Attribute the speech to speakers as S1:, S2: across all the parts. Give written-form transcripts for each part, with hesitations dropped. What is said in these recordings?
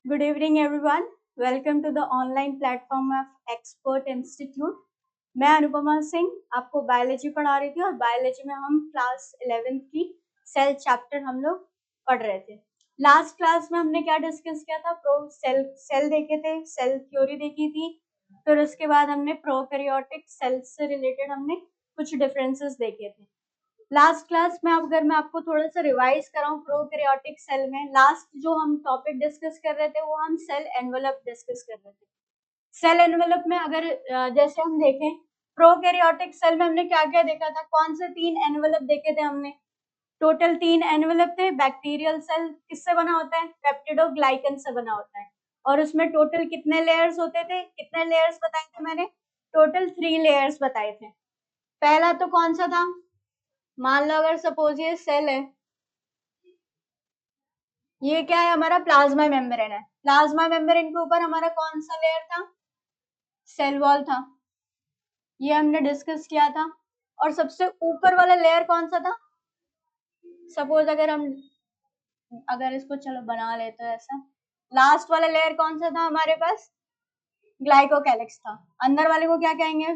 S1: Good evening, everyone. Welcome to the online platform of Expert Institute. मैं अनुपमा सिंह आपको biology पढ़ा रही थी और बायोलॉजी में हम क्लास 11th की सेल चैप्टर हम लोग पढ़ रहे थे। लास्ट क्लास में हमने क्या डिस्कस किया था? सेल देखे थे, सेल थ्योरी देखी थी, फिर उसके बाद हमने प्रोकैरियोटिक सेल से रिलेटेड हमने कुछ डिफरेंसेस देखे थे। लास्ट क्लास में अगर मैं आपको थोड़ा सा रिवाइज कराऊं, प्रोकैरियोटिक सेल में लास्ट जो हम टॉपिक डिस्कस कर रहे थे वो हम सेल एनवेलप डिस्कस कर रहे थे। सेल एनवेलप में अगर जैसे हम देखें, प्रोकैरियोटिक सेल में हमने क्या क्या देखा था? कौन से 3 एनवेलप देखे थे हमने? टोटल 3 एनवेलप थे। बैक्टीरियल सेल किससे बना होता है? पेप्टिडोग्लाइकन से बना होता है। और उसमें टोटल कितने लेयर्स होते थे? कितने लेयर्स बताए थे मैंने? टोटल 3 लेयर्स बताए थे। पहला तो कौन सा था? मान लो अगर सपोज ये सेल है, ये क्या है? हमारा प्लाज्मा मेम्ब्रेन है। प्लाज्मा मेम्ब्रेन के ऊपर हमारा कौन सा लेयर था? सेल वॉल था। ये हमने डिस्कस किया था। और सबसे ऊपर वाला लेयर कौन सा था? सपोज अगर इसको चलो बना लेते हैं ऐसा, लास्ट वाला लेयर कौन सा था हमारे पास? ग्लाइकोकैलिक्स था। अंदर वाले को क्या कहेंगे?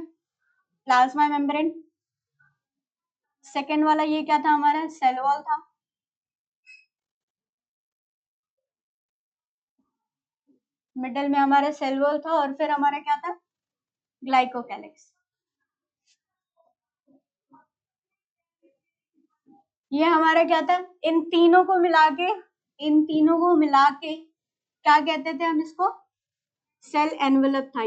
S1: Plasma membrane. सेकेंड वाला ये क्या था हमारा? सेल वॉल था। मिडिल में हमारा सेल वॉल था और फिर हमारा क्या था? ग्लाइकोकैलिक्स। ये हमारा क्या था? इन तीनों को मिला के क्या कहते थे हम इसको? सेल एनवेलप था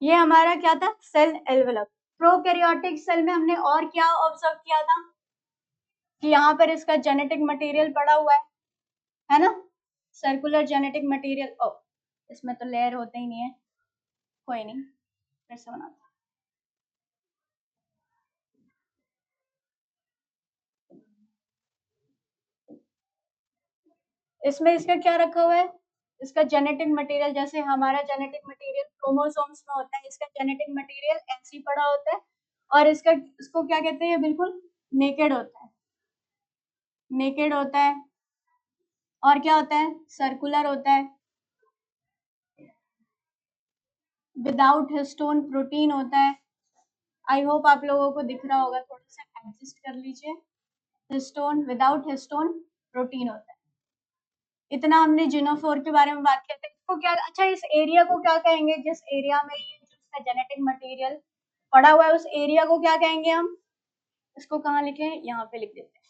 S1: ये हमारा क्या था? Cell envelope. प्रोकैरियोटिक सेल में हमने और क्या ऑब्जर्व किया था कि यहाँ पर इसका जेनेटिक मटेरियल पड़ा हुआ है ना? Circular genetic material. ओ, इसमें तो लेयर होते ही नहीं है, कोई नहीं, फिर से बनाते। इसमें इसका क्या रखा हुआ है? इसका जेनेटिक मटेरियल, जैसे हमारा जेनेटिक मटेरियल क्रोमोसोम्स में होता है, इसका जेनेटिक मटेरियल ऐसे ही पड़ा होता है। और इसको क्या कहते हैं? बिल्कुल नेकेड होता है। नेकेड होता है। और क्या होता है? सर्कुलर होता है। विदाउट हिस्टोन प्रोटीन होता है। आई होप आप लोगों को दिख रहा होगा, थोड़ा सा एडजस्ट कर लीजिए। हिस्टोन, विदाउट हिस्टोन प्रोटीन होता है। इतना हमने जिनोफोर के बारे में बात किया था। इसको क्या, अच्छा इस एरिया को क्या कहेंगे? जिस एरिया में ये जिसका जेनेटिक मटेरियल पड़ा हुआ है उस एरिया को क्या कहेंगे हम? इसको कहाँ लिखे? यहाँ पे लिख देते हैं।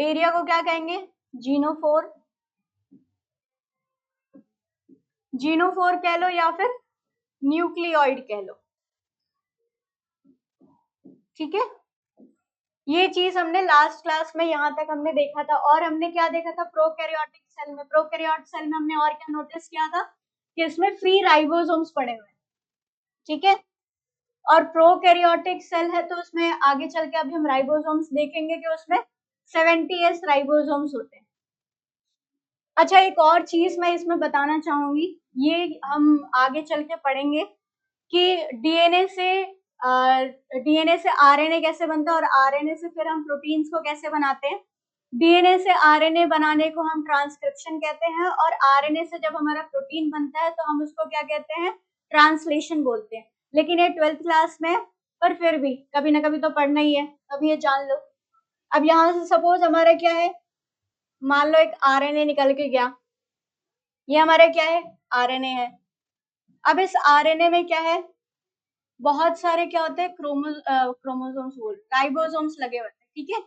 S1: एरिया को क्या कहेंगे? जीनोफोर। जीनोफोर कह लो या फिर न्यूक्लियोइड कह लो, ठीक है। ये चीज हमने लास्ट क्लास में यहाँ तक हमने देखा था। और हमने क्या देखा था? प्रोकैरियोटिक सेल में, प्रोकैरियोटिक सेल में हमने और क्या नोटिस किया था कि इसमें फ्री राइबोसोम्स पड़े हुए हैं, ठीक है। और प्रोकैरियोटिक सेल है तो उसमें आगे चल के अभी हम राइबोसोम्स देखेंगे कि उसमें 70s राइबोसोम्स होते हैं। अच्छा, एक और चीज मैं इसमें बताना चाहूंगी, ये हम आगे चल के पढ़ेंगे कि डीएनए से आरएनए कैसे बनता है और आरएनए से फिर हम प्रोटीन्स को कैसे बनाते हैं। डीएनए से आरएनए बनाने को हम ट्रांसक्रिप्शन कहते हैं और आरएनए से जब हमारा प्रोटीन बनता है तो हम उसको क्या कहते हैं? ट्रांसलेशन बोलते हैं। लेकिन ये 12th क्लास में, पर फिर भी कभी ना कभी तो पढ़ना ही है, अब ये जान लो। अब यहाँ से सपोज हमारा क्या है? मान लो एक आरएनए निकल के गया, ये हमारा क्या है? आरएनए है। अब इस आरएनए में क्या है? बहुत सारे क्या होते हैं? क्रोमोसोम्स बोल राइबोसोम्स लगे होते हैं, ठीक है।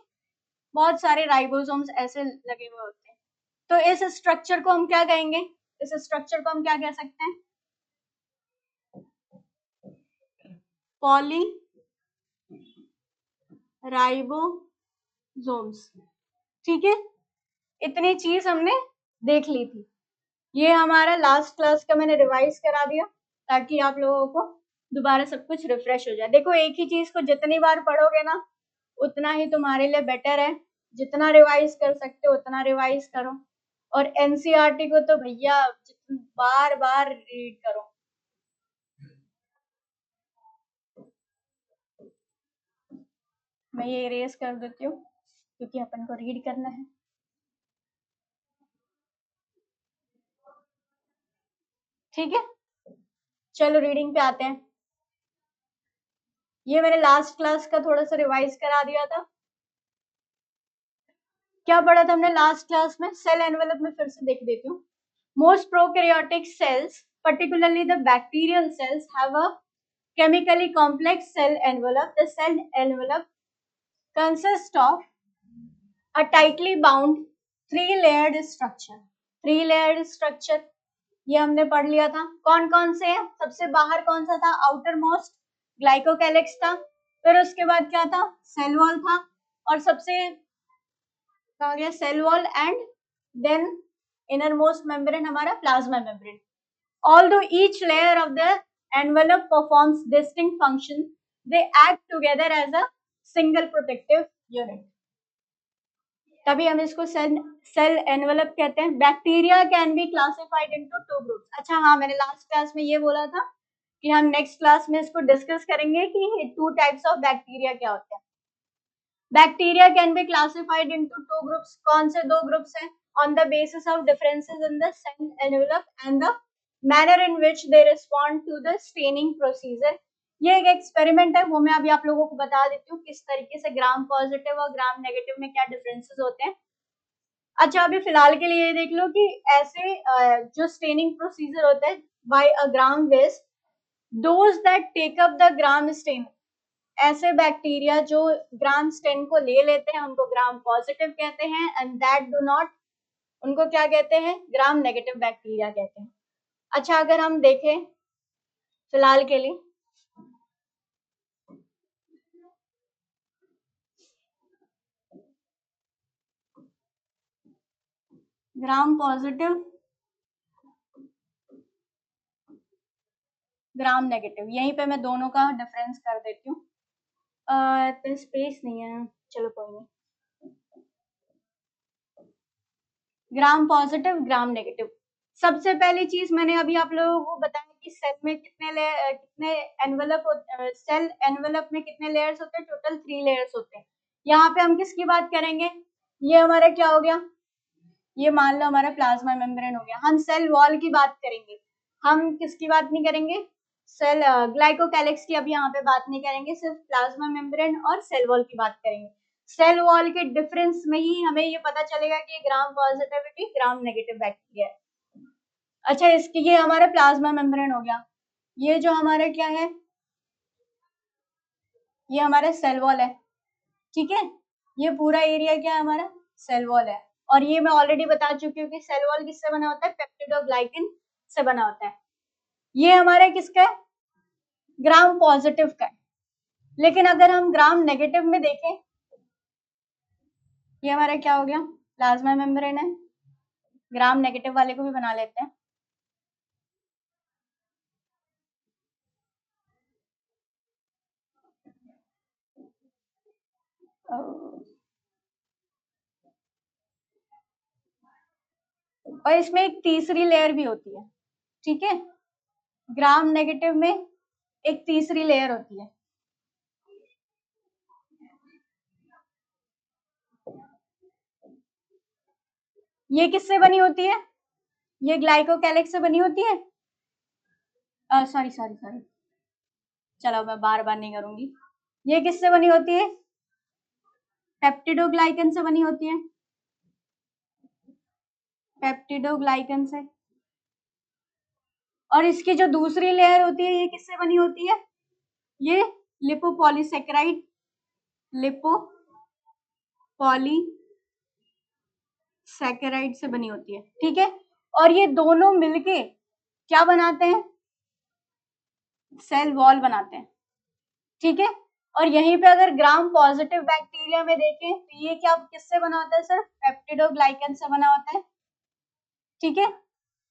S1: बहुत सारे राइबोसोम्स ऐसे लगे हुए होते हैं। तो इस स्ट्रक्चर को हम क्या कहेंगे? इस स्ट्रक्चर को हम क्या कह सकते हैं? पॉली राइबोसोम्स, ठीक है। इतनी चीज हमने देख ली थी। ये हमारा लास्ट क्लास का मैंने रिवाइज करा दिया ताकि आप लोगों को दोबारा सब कुछ रिफ्रेश हो जाए। देखो, एक ही चीज को जितनी बार पढ़ोगे ना उतना ही तुम्हारे लिए बेटर है। जितना रिवाइज कर सकते हो उतना रिवाइज करो। और एनसीईआरटी को तो भैया बार बार रीड करो। मैं ये इरेज कर देती हूँ क्योंकि अपन को रीड करना है। ठीक है, चलो रीडिंग पे आते हैं। ये मैंने लास्ट क्लास का थोड़ा सा रिवाइज करा दिया था। क्या पढ़ा था हमने लास्ट क्लास में? सेल एनवेलप में फिर से देख देती हूँ। Most prokaryotic cells, particularly the bacterial cells, have a chemically complex cell envelope. The cell envelope consists of a tightly bound three-layered structure. Three-layered structure ये हमने पढ़ लिया था। कौन कौन से है? सबसे बाहर कौन सा था? आउटर मोस्ट ग्लाइकोकैलिक्स था। फिर उसके बाद क्या था? सेल वॉल था। और सबसे कहा गया cell wall and then inner most membrane हमारा plasma membrane. Although each layer of the envelope performs distinct functions, they act together as a single protective unit. तभी हम इसको सेल एनवेलप कहते हैं। Bacteria can be classified into two groups. अच्छा हाँ, मैंने last class में ये बोला था कि हम नेक्स्ट क्लास में इसको डिस्कस करेंगे कि टू टाइप्स ऑफ बैक्टीरिया क्या होते हैं। Bacteria can be classified into two groups. कौन से दो ग्रुप्स हैं? On the basis of differences in the cell envelope and the manner in which they respond to the staining procedure। ये एक experiment है, वो मैं अभी आप लोगों को बता देती हूँ किस तरीके से ग्राम पॉजिटिव और ग्राम नेगेटिव में क्या डिफरेंसेस होते हैं। अच्छा, अभी फिलहाल के लिए ये देख लो कि ऐसे जो स्टेनिंग प्रोसीजर होता है by a gram base, those that take up the gram stain, ऐसे बैक्टीरिया जो ग्राम स्टेन को ले लेते हैं उनको ग्राम पॉजिटिव कहते हैं, एंड दैट डू नॉट, उनको क्या कहते हैं? ग्राम नेगेटिव बैक्टीरिया कहते हैं। अच्छा, अगर हम देखें फिलहाल के लिए, ग्राम पॉजिटिव ग्राम नेगेटिव, यहीं पे मैं दोनों का डिफरेंस कर देती हूँ। तो स्पेस नहीं है, चलो कोई नहीं। ग्राम पॉजिटिव ग्राम नेगेटिव, सबसे पहली चीज मैंने अभी आप लोगों को बताया कि सेल में कितने एनवेलप, सेल एनवेलप में कितने लेयर्स होते हैं? टोटल 3 लेयर्स होते हैं। यहाँ पे हम किसकी बात करेंगे? ये हमारा क्या हो गया? ये मान लो हमारा प्लाज्मा मेम्ब्रेन हो गया। हम सेल वॉल की बात करेंगे, हम किसकी बात नहीं करेंगे? सेल ग्लाइकोकैलिक्स की अभी यहाँ पे बात नहीं करेंगे, सिर्फ प्लाज्मा मेम्ब्रेन और सेल वॉल की बात करेंगे। सेल वॉल के डिफरेंस में ही हमें ये पता चलेगा कि ग्राम पॉजिटिविटी ग्राम नेगेटिव बैक्टीरिया है। अच्छा, इसकी ये हमारा प्लाज्मा मेम्ब्रेन हो गया। ये जो हमारा क्या है? ये हमारा सेल वॉल है। ठीक है, ये पूरा एरिया क्या है? हमारा सेल वॉल है। और ये मैं ऑलरेडी बता चुकी हूँ कि सेल वॉल किससे बना होता है? पेप्टिडोग्लाइकन से बना होता है। ये हमारा किसका है? ग्राम पॉजिटिव का है। लेकिन अगर हम ग्राम नेगेटिव में देखें, ये हमारा क्या हो गया? प्लाज्मा मेम्ब्रेन है। ग्राम नेगेटिव वाले को भी बना लेते हैं। और इसमें एक तीसरी लेयर भी होती है। ठीक है, ग्राम नेगेटिव में एक तीसरी लेयर होती है। ये किससे बनी होती है? ये ग्लाइकोकैलिक्स से बनी होती है। सॉरी सॉरी सॉरी, चलो मैं बार बार नहीं करूंगी। ये किससे बनी होती है? पेप्टिडोग्लाइकन से बनी होती है। पेप्टिडोग्लाइकन से। और इसकी जो दूसरी लेयर होती है ये किससे बनी होती है? ये लिपोपॉलीसेकेराइड, लिपोपॉलीसेकेराइड से बनी होती है। ठीक है, और ये दोनों मिलके क्या बनाते हैं? सेल वॉल बनाते हैं। ठीक है, और यहीं पे अगर ग्राम पॉजिटिव बैक्टीरिया में देखें तो ये क्या किससे बना होता है? सर पेप्टिडोग्लाइकन से बना होता है। ठीक है,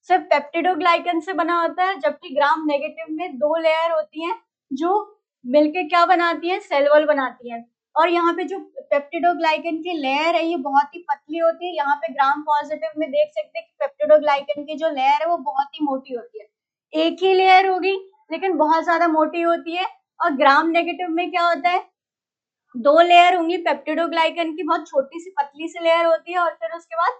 S1: सिर्फ पेप्टिडोग्लाइकन से बना होता है, जबकि ग्राम नेगेटिव में 2 लेयर होती हैं जो मिलके क्या बनाती हैं? सेल वॉल बनाती हैं। और यहाँ पे जो पेप्टिडोग्लाइकन की लेयर है ये बहुत ही पतली होती है। यहाँ पे ग्राम पॉजिटिव में देख सकते हैं कि पेप्टिडोग्लाइकन की जो लेयर है वो बहुत ही मोटी होती है। एक ही लेयर होगी लेकिन बहुत ज्यादा मोटी होती है। और ग्राम नेगेटिव में क्या होता है? दो लेयर होंगी पेप्टिडोग्लाइकन की, बहुत छोटी सी पतली सी लेयर होती है, और फिर उसके बाद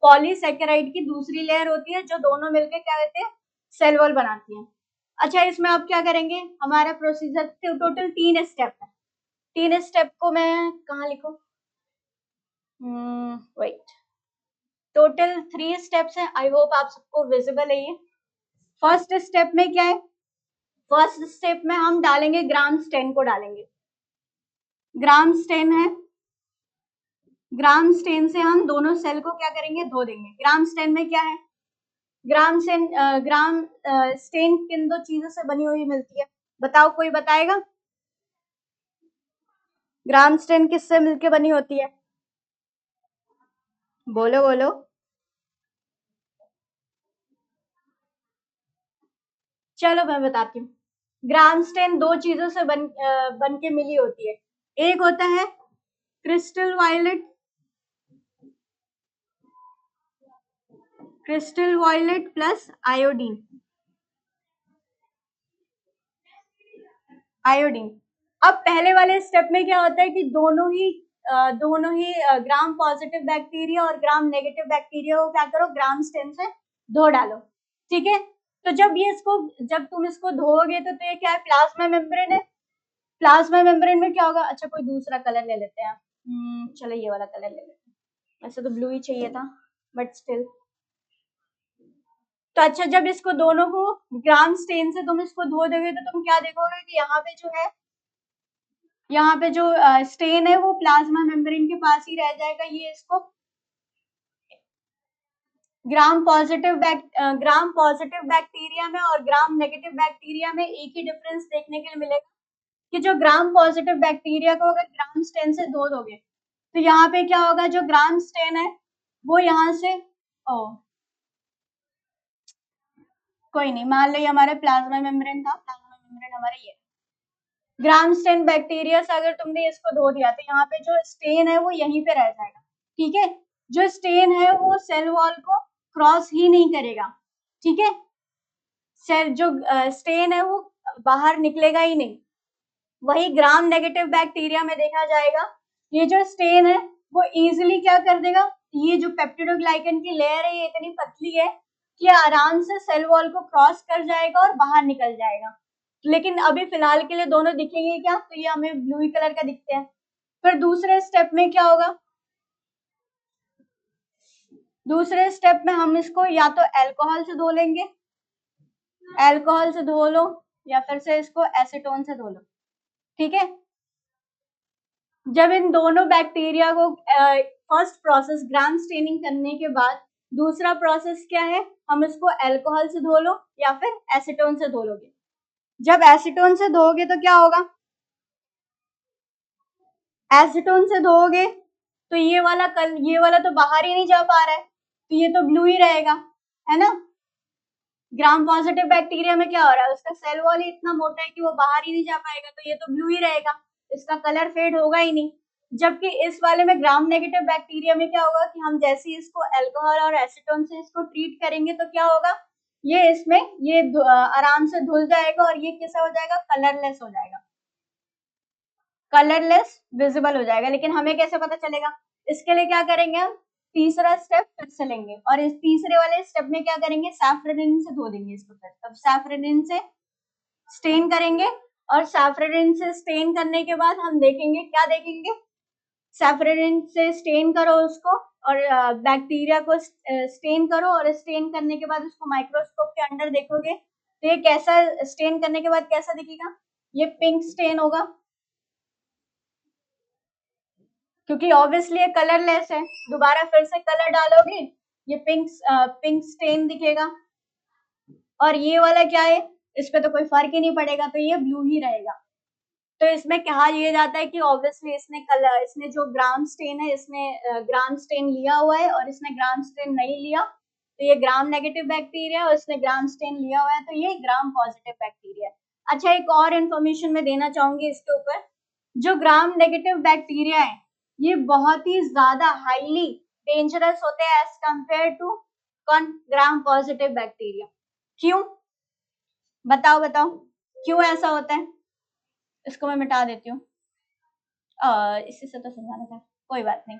S1: पॉलीसेकेराइड की दूसरी लेयर होती है, जो दोनों मिलकर क्या कहते हैं, सेल वॉल बनाती है। अच्छा, इसमें आप क्या करेंगे, हमारा प्रोसीजर टोटल 3 स्टेप है। 3 स्टेप को मैं कहाँ लिखूं, वेट, टोटल 3 स्टेप्स हैं। आई होप आप सबको विजिबल है ये। फर्स्ट स्टेप में क्या है, फर्स्ट स्टेप में हम डालेंगे ग्राम स्टेन को डालेंगे। ग्राम स्टेन है, ग्राम स्टेन से हम दोनों सेल को क्या करेंगे, धो देंगे। ग्राम स्टेन में क्या है, ग्राम स्टेन स्टेन किन दो चीजों से बनी हुई मिलती है, बताओ, कोई बताएगा? ग्राम स्टेन किससे मिलके बनी होती है, बोलो बोलो। चलो मैं बताती हूँ। ग्राम स्टेन दो चीजों से बन के मिली होती है। एक होता है crystal violet, crystal violet plus iodine, iodine. अब पहले वाले स्टेप में क्या होता है कि दोनों ही ग्राम पॉजिटिव बैक्टीरिया और ग्राम नेगेटिव बैक्टीरिया को क्या करो, ग्राम स्टेन से धो डालो। ठीक है, तो जब तुम इसको धोओगे तो ये क्या है, प्लाज्मा मेम्ब्रेन है। प्लाज्मा मेम्ब्रेन में क्या होगा, अच्छा कोई दूसरा कलर ले लेते हैं, चलो ये वाला कलर ले लेते हैं, वैसे तो ब्लू ही चाहिए था बट स्टिल। तो अच्छा, जब इसको दोनों को ग्राम स्टेन से तुम इसको धो दोगे तो तुम क्या देखोगे कि यहाँ पे जो है, यहाँ पे जो स्टेन है वो प्लाज्मा मेम्ब्रेन के पास ही रह जाएगा। ये इसको ग्राम पॉजिटिव बैक्टीरिया में और ग्राम नेगेटिव बैक्टीरिया में एक ही डिफरेंस देखने के लिए मिलेगा कि जो ग्राम पॉजिटिव बैक्टीरिया को अगर ग्राम स्टेन से धो दोगे तो यहाँ पे क्या होगा, जो ग्राम स्टेन है वो यहाँ से, ओ कोई नहीं, मान लो ये हमारे प्लाज्मा मेम्ब्रेन था, प्लाज्मा मेम्ब्रेन हमारा ये ग्राम स्टेन बैक्टीरिया से अगर तुमने इसको धो दिया तो यहाँ पे जो स्टेन है वो यहीं पे रह जाएगा। ठीक है, जो स्टेन है वो सेल वॉल को क्रॉस ही नहीं करेगा। ठीक है, सेल जो स्टेन है वो बाहर निकलेगा ही नहीं। वही ग्राम नेगेटिव बैक्टीरिया में देखा जाएगा, ये जो स्टेन है वो इजीली क्या कर देगा, ये जो पेप्टिडोग्लाइकन की लेयर है ये इतनी पतली है कि आराम से सेल वॉल को क्रॉस कर जाएगा और बाहर निकल जाएगा। लेकिन अभी फिलहाल के लिए दोनों दिखेंगे क्या, तो ये हमें ब्लू कलर का दिखते हैं। फिर दूसरे स्टेप में क्या होगा, दूसरे स्टेप में हम इसको या तो अल्कोहल से धो लेंगे, अल्कोहल से धो लो, या फिर से इसको एसीटोन से धो लो। ठीक है, जब इन दोनों बैक्टीरिया को फर्स्ट प्रोसेस ग्राम स्टेनिंग करने के बाद दूसरा प्रोसेस क्या है, हम इसको अल्कोहल से धो लो या फिर एसीटोन से धो लोगे। जब एसीटोन से धोगे तो क्या होगा, एसीटोन से धोगे तो ये वाला तो बाहर ही नहीं जा पा रहा है, तो ये तो ब्लू ही रहेगा, है ना। ग्राम पॉजिटिव बैक्टीरिया में क्या हो रहा है, उसका सेल वॉल ही इतना मोटा है कि वो बाहर ही नहीं जा पाएगा, तो ये तो ब्लू ही रहेगा, इसका कलर फेड होगा ही नहीं। जबकि इस वाले में ग्राम नेगेटिव बैक्टीरिया में क्या होगा कि हम जैसे ही इसको अल्कोहल और एसीटोन से इसको ट्रीट करेंगे तो क्या होगा, ये इसमें ये आराम से धुल जाएगा और ये कैसा हो जाएगा, कलरलेस हो जाएगा, कलरलेस विजिबल हो जाएगा। लेकिन हमें कैसे पता चलेगा, इसके लिए क्या करेंगे, हम तीसरा स्टेप फिर से लेंगे और इस तीसरे वाले स्टेप में क्या करेंगे, सैफरडिन से धो देंगे इसको। फिर तब सैफरडिन से स्टेन करेंगे और सैफरडिन से स्टेन करने के बाद हम देखेंगे, क्या देखेंगे, सैफरडिन से स्टेन करो उसको और बैक्टीरिया को स्टेन करो और स्टेन करने के बाद उसको माइक्रोस्कोप के अंडर देखोगे तो ये कैसा, स्टेन करने के बाद कैसा दिखेगा, ये पिंक स्टेन होगा, क्योंकि ऑब्वियसली ये कलरलेस है। दोबारा फिर से कलर डालोगे ये पिंक स्टेन दिखेगा, और ये वाला क्या है, इस पे तो कोई फर्क ही नहीं पड़ेगा, तो ये ब्लू ही रहेगा। तो इसमें कहा यह जाता है कि ऑब्वियसली इसने जो ग्राम स्टेन है, इसने ग्राम स्टेन लिया हुआ है और इसने ग्राम स्टेन नहीं लिया, तो ये ग्राम नेगेटिव बैक्टीरिया, और इसने ग्राम स्टेन लिया हुआ है तो ये ग्राम पॉजिटिव बैक्टीरिया। अच्छा, एक और इन्फॉर्मेशन मैं देना चाहूंगी इसके ऊपर, जो ग्राम नेगेटिव बैक्टीरिया है ये बहुत ही ज्यादा हाईली डेंजरस होते हैं as compare to gram positive bacteria. क्यों, बताओ बताओ, क्यों ऐसा होता है, इसको मैं मिटा देती हूँ। इसी से तो समझाना था, कोई बात नहीं।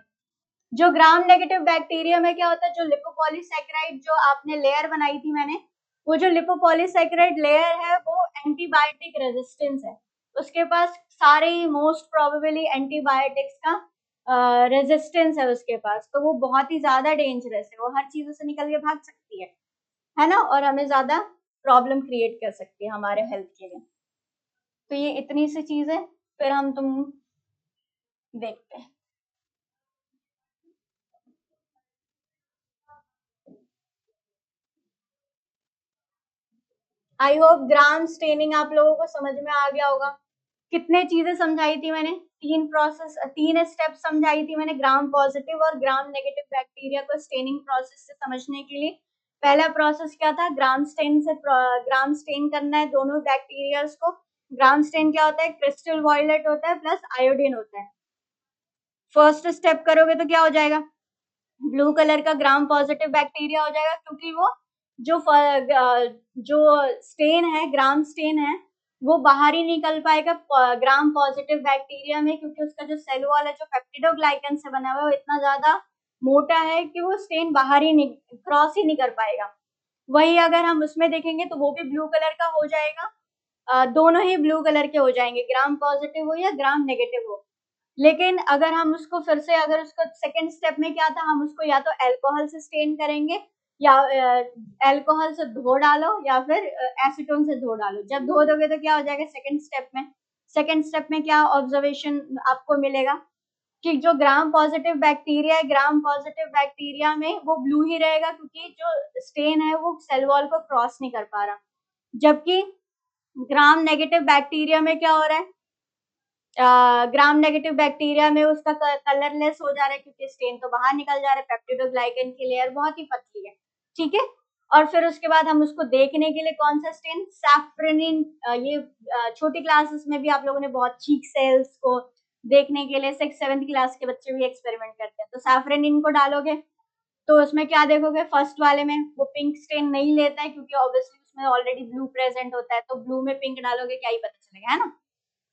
S1: जो ग्राम नेगेटिव बैक्टीरिया में क्या होता है, जो लिपोपॉलीसैकेराइड जो आपने लेयर बनाई थी मैंने, वो जो लिपोपॉलीसैकेराइड लेयर है वो एंटीबायोटिक रेजिस्टेंस है, उसके पास सारे मोस्ट प्रोबेबली एंटीबायोटिक्स का रेजिस्टेंस है उसके पास, तो वो बहुत ही ज्यादा डेंजरस है, वो हर चीजों से निकल के भाग सकती है ना, और हमें ज्यादा प्रॉब्लम क्रिएट कर सकती है हमारे हेल्थ के लिए। तो ये इतनी सी चीज है, फिर हम तुम देखते हैं। आई होप ग्राम स्टेनिंग आप लोगों को समझ में आ गया होगा। कितने चीजें समझाई थी मैंने, तीन स्टेप समझाई थी मैंने ग्राम पॉजिटिव और ग्राम नेगेटिव बैक्टीरिया को स्टेनिंग प्रोसेस से समझने के लिए। पहला प्रोसेस क्या था, ग्राम स्टेन करना है दोनों बैक्टीरियाज को। ग्राम स्टेन क्या होता है, क्रिस्टल वॉयलेट होता है प्लस आयोडीन होता है। फर्स्ट स्टेप करोगे तो क्या हो जाएगा, ब्लू कलर का ग्राम पॉजिटिव बैक्टीरिया हो जाएगा, क्योंकि वो जो स्टेन है, ग्राम स्टेन है, वो बाहर ही निकल पाएगा ग्राम पॉजिटिव बैक्टीरिया में, क्योंकि उसका जो सेल वॉल है जो पेप्टिडोग्लाइकन से बना हुआ है वो इतना ज्यादा मोटा है कि वो स्टेन बाहर ही क्रॉस ही नहीं कर पाएगा। वही अगर हम उसमें देखेंगे तो वो भी ब्लू कलर का हो जाएगा, दोनों ही ब्लू कलर के हो जाएंगे, ग्राम पॉजिटिव हो या ग्राम नेगेटिव हो। लेकिन अगर हम उसको फिर से, अगर उसको सेकंड स्टेप में क्या था, हम उसको या तो अल्कोहल से स्टेन करेंगे, या अल्कोहल से धो डालो या फिर एसीटोन से धो डालो। जब धो दोगे तो क्या हो जाएगा सेकंड स्टेप में क्या ऑब्जर्वेशन आपको मिलेगा कि जो ग्राम पॉजिटिव बैक्टीरिया है, ग्राम पॉजिटिव बैक्टीरिया में वो ब्लू ही रहेगा, क्योंकि जो स्टेन है वो सेल वॉल को क्रॉस नहीं कर पा रहा। जबकि ग्राम नेगेटिव बैक्टीरिया में क्या हो रहा है, ग्राम नेगेटिव बैक्टीरिया में उसका कलरलेस हो जा रहा है, क्योंकि स्टेन तो बाहर निकल जा रहा है, पेप्टिडोग्लाइकन की लेयर बहुत ही पतली है, ठीक है। और फिर उसके बाद हम उसको देखने के लिए कौन सा स्टेन, सैफ्रोनिन, ये छोटी क्लासेस में भी आप लोगों ने बहुत चीक सेल्स को देखने के लिए 6th-7th क्लास के बच्चे भी एक्सपेरिमेंट करते हैं, तो सैफ्रोनिन को डालोगे तो उसमें क्या देखोगे, फर्स्ट वाले में वो पिंक स्टेन नहीं लेता है, क्योंकि ऑब्वियसली उसमें ऑलरेडी ब्लू प्रेजेंट होता है, तो ब्लू में पिंक डालोगे क्या ही पता चलेगा, है ना।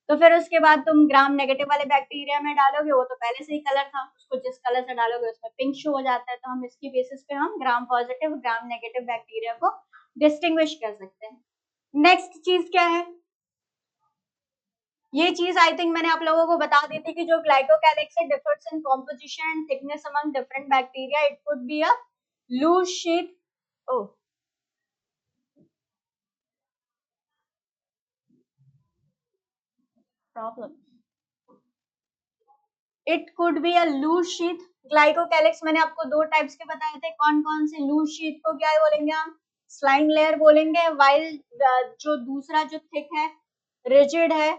S1: तो फिर उसके बाद तुम ग्राम नेगेटिव वाले बैक्टीरिया में डालोगे, वो तो पहले से ही कलर था, उसको जिस कलर से डालोगे उसमें पिंक शो हो जाता है, तो हम इसकी बेसिस पे हम gram positive gram negative bacteria को डिस्टिंग्विश कर सकते हैं। नेक्स्ट चीज क्या है, ये चीज आई थिंक मैंने आप लोगों को बता दी थी कि जो ग्लाइकोकैलिक्स है differs in composition and thickness among different bacteria, it could be a loose sheet, oh problem, it could be a loose sheet. Glycocalyx मैंने आपको दो टाइप्स के बताए थे, कौन कौन से, लूज शीट को क्या बोलेंगे हम, स्लाइम लेयर बोलेंगे, वाइल जो दूसरा जो थिक है, रिजिड है,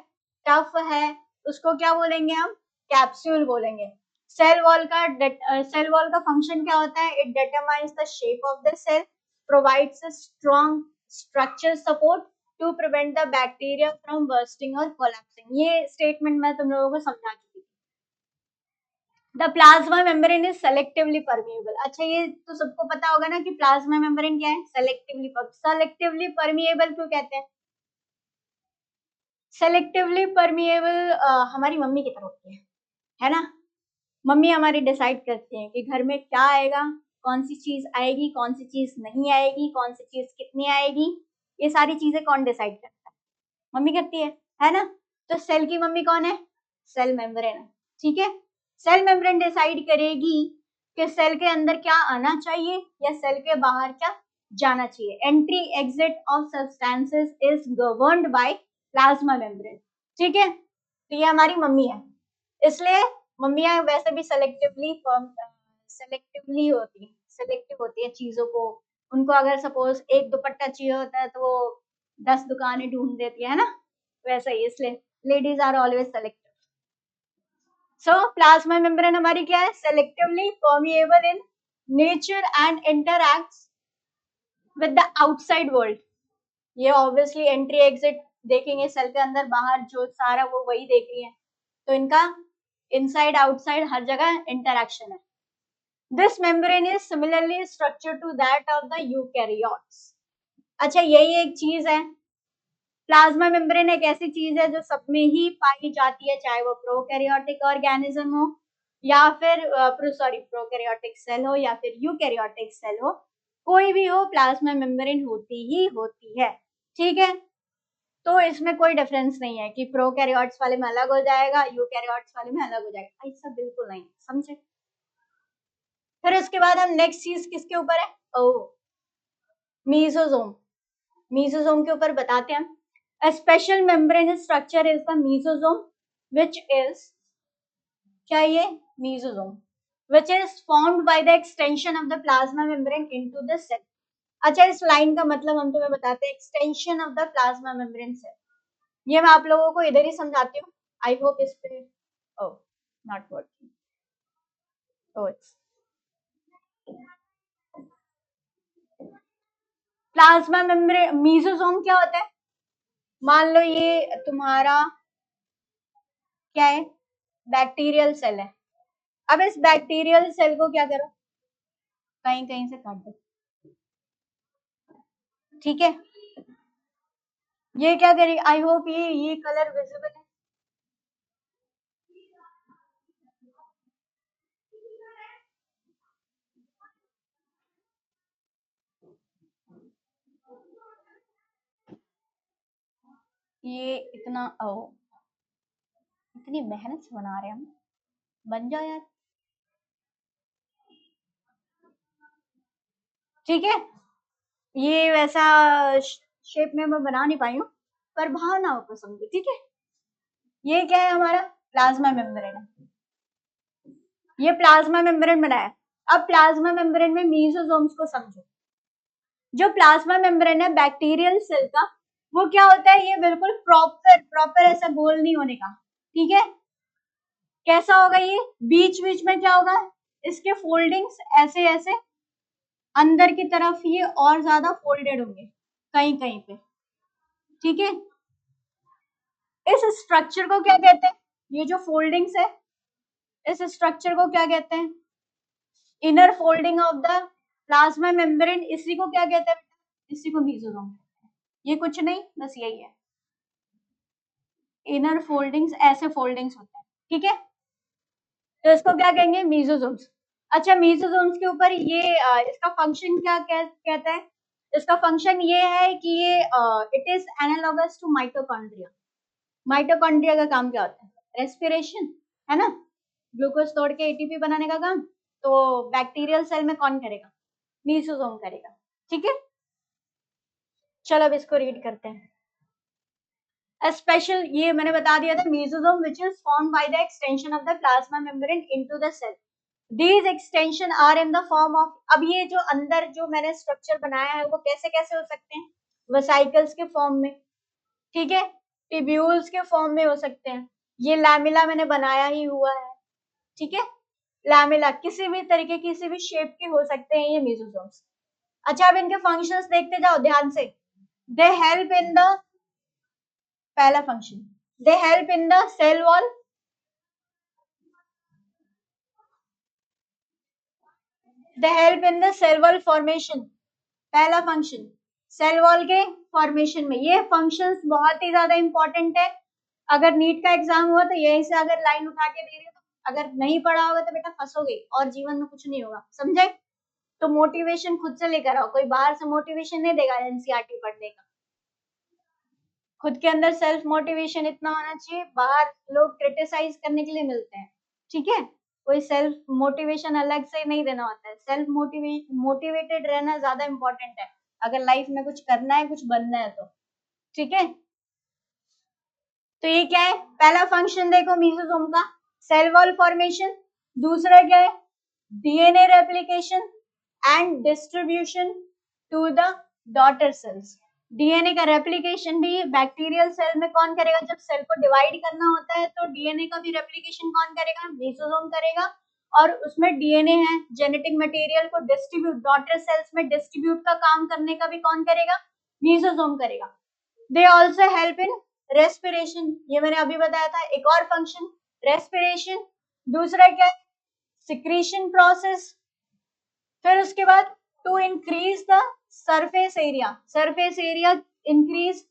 S1: टफ है, उसको क्या बोलेंगे हम, कैप्सूल बोलेंगे। सेल वॉल का फंक्शन क्या होता है, it determines the shape of the cell, provides a strong structure support to prevent the bacteria from bursting और कोलैप्सिंग। ये स्टेटमेंट मैं तुम लोगों को समझा चुकी थी। The plasma membrane is selectively permeable. अच्छा, ये तो सबको पता होगा ना कि प्लाज्मा मेम्ब्रेन क्या है, सेलेक्टिवली परमिएबल क्यों कहते हैं, सेलेक्टिवली परमिएबल हमारी मम्मी की तरह होती है ना। मम्मी हमारी डिसाइड करती है कि घर में क्या आएगा, कौन सी चीज आएगी, कौन सी चीज नहीं आएगी, कौन सी चीज कितनी आएगी, ये सारी चीजें कौन डिसाइड करता है, मम्मी करती है ना। तो सेल की मम्मी कौन है, सेल मेम्ब्रेन है, ठीक है। सेल मेम्ब्रेन डिसाइड करेगी कि सेल के अंदर क्या आना चाहिए या सेल के बाहर क्या जाना चाहिए। Entry exit of substances is governed by plasma membrane, ठीक है। तो ये हमारी मम्मी है, इसलिए मम्मियां वैसे भी सेलेक्टिव होती है चीजों को। उनको अगर सपोज एक दुपट्टा चाहिए होता है तो वो 10 दुकानें ढूंढ देती है ना, वैसा ही, इसलिए ladies are always selective. So plasma membrane हमारी क्या है, selectively permeable in nature and interacts with the outside world. ये ऑब्वियसली एंट्री एग्जिट देखेंगे सेल के अंदर बाहर जो सारा वो वही देख रही है, तो इनका इनसाइड आउटसाइड हर जगह इंटरैक्शन है। This membrane is similarly structure to that of the eukaryotes. अच्छा, यही एक चीज है प्लाज्मा मेम्ब्रेन एक ऐसी चीज है जो सब में ही पाई जाती है, चाहे वो प्रोकैरियोटिक ऑर्गेनिज्म हो या फिर प्रोकैरियोटिक सेल हो या फिर यूकैरियोटिक सेल हो, कोई भी हो, प्लाज्मा मेम्ब्रेन होती ही होती है। ठीक है, तो इसमें कोई डिफरेंस नहीं है कि प्रोकैरियोट्स वाले में अलग हो जाएगा, यूकैरियोट्स वाले में अलग हो जाएगा, ऐसा बिल्कुल नहीं, समझे। फिर उसके बाद हम नेक्स्ट चीज किसके ऊपर है, ओ मीसोसोम। मीसोसोम के ऊपर बताते हैं। A special membranous structure is the mesosome, which is क्या ये mesosome, which is formed by the extension of the plasma membrane into the cell। अच्छा, इस लाइन का मतलब हम तुम्हें बताते हैं, extension of the plasma membrane cell. ये मैं आप लोगों को इधर ही समझाती हूँ। आई होप इस पे oh not working, oh it's plasma membrane. Mesosome क्या होता है, मान लो ये तुम्हारा क्या है, बैक्टीरियल सेल है। अब इस बैक्टीरियल सेल को क्या करो, कहीं कहीं से काट दो, ठीक है। ये क्या करेगी, आई होप ये कलर विजिबल है। ये इतना ओ इतनी मेहनत से बना रहे हैं हम, बन जाओ यार, ठीक है। ये वैसा शेप में मैं बना नहीं पाई हूँ, पर भावनाओं को समझो, ठीक है। ये क्या है, हमारा प्लाज्मा मेम्ब्रेन है, ये प्लाज्मा मेम्ब्रेन बनाया। अब प्लाज्मा मेम्ब्रेन में मीसोसोम्स को समझो। जो प्लाज्मा मेम्ब्रेन है बैक्टीरियल सेल का, वो क्या होता है, ये बिल्कुल प्रॉपर ऐसा गोल नहीं होने का, ठीक है। कैसा होगा ये, बीच बीच में क्या होगा, इसके फोल्डिंग्स ऐसे ऐसे अंदर की तरफ ये और ज्यादा फोल्डेड होंगे कहीं कहीं पे, ठीक है। इस स्ट्रक्चर को क्या कहते हैं, ये जो फोल्डिंग्स है, इस स्ट्रक्चर को क्या कहते हैं, inner folding of the plasma membrane. इसी को क्या कहते हैं, इसी को मीसोसोम। ये कुछ नहीं, बस यही है, इनर फोल्डिंग्स, ऐसे फोल्डिंग्स होते हैं, ठीक है। तो इसको क्या कहेंगे, मीसोसोम्स। अच्छा, मीसोसोम्स के ऊपर ये इसका फंक्शन क्या कहता है, इसका फंक्शन ये है कि ये it is analogous to mitochondria. Mitochondria का काम क्या होता है, रेस्पिरेशन, है ना, ग्लूकोज तोड़ के एटीपी बनाने का काम। तो बैक्टीरियल सेल में कौन करेगा, मीसोसोम करेगा, ठीक है। चलो अब इसको रीड करते हैं। स्पेशल, ये मैंने बता दिया था, mesosome which is formed by the extension of the plasma membrane into the cell. These extension are in the form of, अब ये जो अंदर जो मैंने स्ट्रक्चर बनाया है वो कैसे कैसे हो सकते हैं, वेसिकल्स के फॉर्म में, ठीक है, टिब्यूल्स के फॉर्म में हो सकते हैं, ये लैमिला मैंने बनाया ही हुआ है, ठीक है। लैमिला किसी भी तरीके, किसी भी शेप के हो सकते हैं ये मीसोसोम्स। अच्छा, अब इनके फंक्शंस देखते जाओ ध्यान से। दे हेल्प इन द, पहला function, they help in the cell wall, they help in the cell wall formation. पहला फंक्शन सेल वॉल के फॉर्मेशन में, ये फंक्शंस बहुत ही ज्यादा इंपॉर्टेंट है। अगर नीट का एग्जाम हुआ तो यही से अगर लाइन उठा के दे रही हो, तो अगर नहीं पढ़ा होगा तो बेटा फंसोगे और जीवन में कुछ नहीं होगा, समझे। तो मोटिवेशन खुद से लेकर आओ, कोई बाहर से मोटिवेशन नहीं देगा एनसीईआरटी पढ़ने का, खुद के अंदर सेल्फ मोटिवेशन इतना होना चाहिए, बाहर लोग क्रिटिसाइज करने के लिए मिलते हैं, ठीक है। कोई सेल्फ मोटिवेशन अलग से नहीं देना होता है, सेल्फ मोटिवेटेड रहना ज्यादा इंपॉर्टेंट है अगर लाइफ में कुछ करना है, कुछ बनना है तो, ठीक है। तो ये क्या है, पहला फंक्शन देखो मीसोसोम का, सेल वॉल फॉर्मेशन। दूसरा क्या है, DNA replication and distribution to the daughter cells. DNA का रेप्लिकेशन भी बैक्टीरियल सेल में कौन करेगा, जब सेल को डिवाइड करना होता है तो डीएनए का भी रेप्लिकेशन कौन करेगा, मीसोसोम करेगा। और उसमें डीएनए है, जेनेटिक मटेरियल को डिस्ट्रीब्यूट डॉटर सेल्स में डिस्ट्रीब्यूट का काम करने का भी कौन करेगा, मीसोसोम करेगा। They also help in respiration, ये मैंने अभी बताया था, एक और फंक्शन रेस्पिरेशन। दूसरा क्या, सिक्रीशन प्रोसेस। फिर उसके बाद to increase the surface area, surface area increase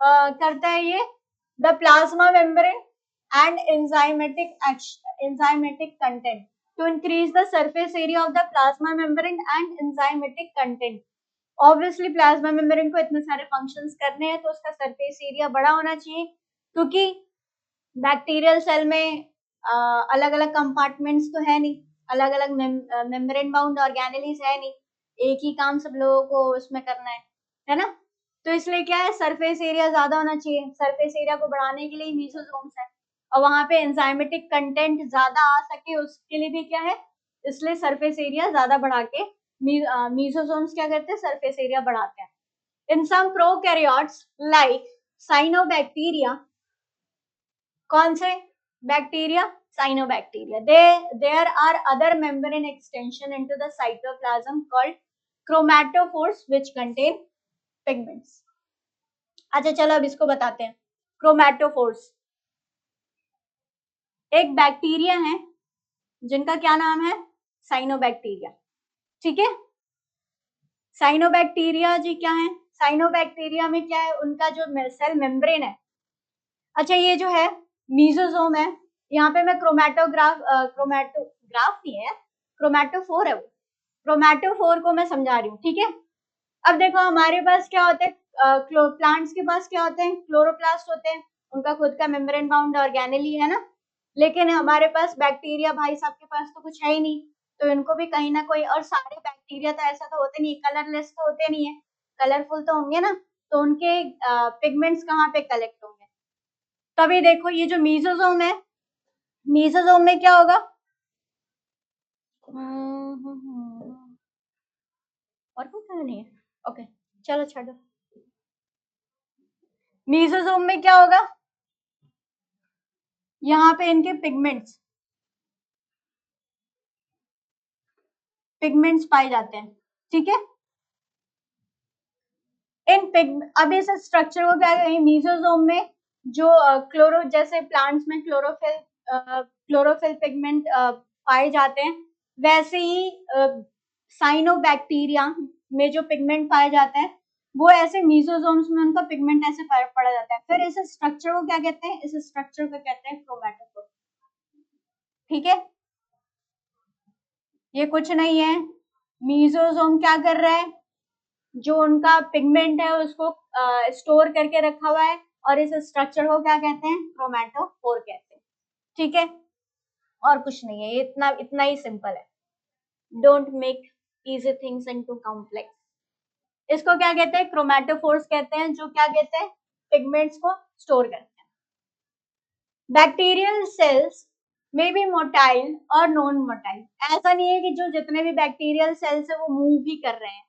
S1: करता है ये the plasma membrane and enzymatic content to increase the surface area of the plasma membrane and enzymatic content. Obviously plasma membrane को इतने सारे functions करने हैं तो उसका सरफेस एरिया बड़ा होना चाहिए, क्योंकि बैक्टीरियल सेल में अलग अलग कंपार्टमेंट्स तो है नहीं, अलग अलग मेम्ब्रेन बाउंड ऑर्गेनेलीज है नहीं, एक ही काम सब लोगों को उसमें करना है ना। तो इसलिए क्या है, सरफेस एरिया ज्यादा होना चाहिए। सरफेस एरिया को बढ़ाने के लिए मीसोसोम्स है, और वहां पे एंजाइमेटिक कंटेंट ज्यादा आ सके उसके लिए भी क्या है, इसलिए सरफेस एरिया ज्यादा बढ़ा के मीसोसोम्स क्या करते हैं, सरफेस एरिया बढ़ाते हैं। In some prokaryotes like cyanobacteria, कौन से bacteria, cyanobacteria, there are other membrane extension into the cytoplasm called chromatophores which contain pigments. अच्छा चलो अब इसको बताते हैं, क्रोमैटोफोर्स एक बैक्टीरिया है जिनका क्या नाम है, साइनोबैक्टीरिया। ठीक है, साइनोबैक्टीरिया जी क्या है, साइनोबैक्टीरिया में क्या है, उनका जो सेल मेम्ब्रेन है। अच्छा ये जो है मीसोसोम है, यहाँ पे मैं क्रोमैटोग्राफ नहीं है, क्रोमैटोफोर है वो, क्रोमैटोफोर को मैं समझा रही हूँ। ठीक है, अब देखो हमारे पास क्या होते हैं, प्लांट्स के पास क्या होते हैं, क्लोरोप्लास्ट होते हैं, उनका खुद का मेम्ब्रेन बाउंड ऑर्गेनेली है ना। लेकिन हमारे पास बैक्टीरिया भाई साहब के पास तो कुछ है ही नहीं, तो इनको भी कहीं ना कोई, और सारे बैक्टीरिया तो ऐसा तो होते नहीं, कलरलेस तो होते नहीं है, कलरफुल तो होंगे ना, तो उनके पिगमेंट्स कहाँ पे कलेक्ट होंगे। तभी देखो ये जो मीसोसोम है, मीसोसोम में क्या होगा, और कुछ नहीं है, ओके चलो छोड़ो। मीसोसोम में क्या होगा, यहाँ पे इनके पिगमेंट्स पाए जाते हैं। ठीक है, अब इस स्ट्रक्चर को क्या कहेंगे, मीसोसोम में जो क्लोरो, जैसे प्लांट्स में क्लोरोफिल पिगमेंट पाए जाते हैं, वैसे ही साइनोबैक्टीरिया में जो पिगमेंट पाए जाते हैं वो ऐसे मीसोसोम्स में उनका पिगमेंट ऐसे पड़ा जाता है। फिर इस स्ट्रक्चर को क्या कहते हैं, इस स्ट्रक्चर को कहते हैं क्रोमैटोफोर। ठीक है, ये कुछ नहीं है, मीसोसोम क्या कर रहा है, जो उनका पिगमेंट है उसको स्टोर करके रखा हुआ है, और इस स्ट्रक्चर को क्या कहते हैं, क्रोमैटोफोर कहते हैं। ठीक है, और कुछ नहीं है, ये इतना इतना ही सिंपल है। Don't make easy things into complex. इसको क्या कहते हैं, क्रोमैटोफोर्स कहते हैं, जो क्या कहते हैं, पिगमेंट्स को स्टोर करते हैं। बैक्टीरियल सेल्स में भी मोटाइल और नॉन मोटाइल, ऐसा नहीं है कि जो जितने भी बैक्टीरियल सेल्स है वो मूव ही कर रहे हैं,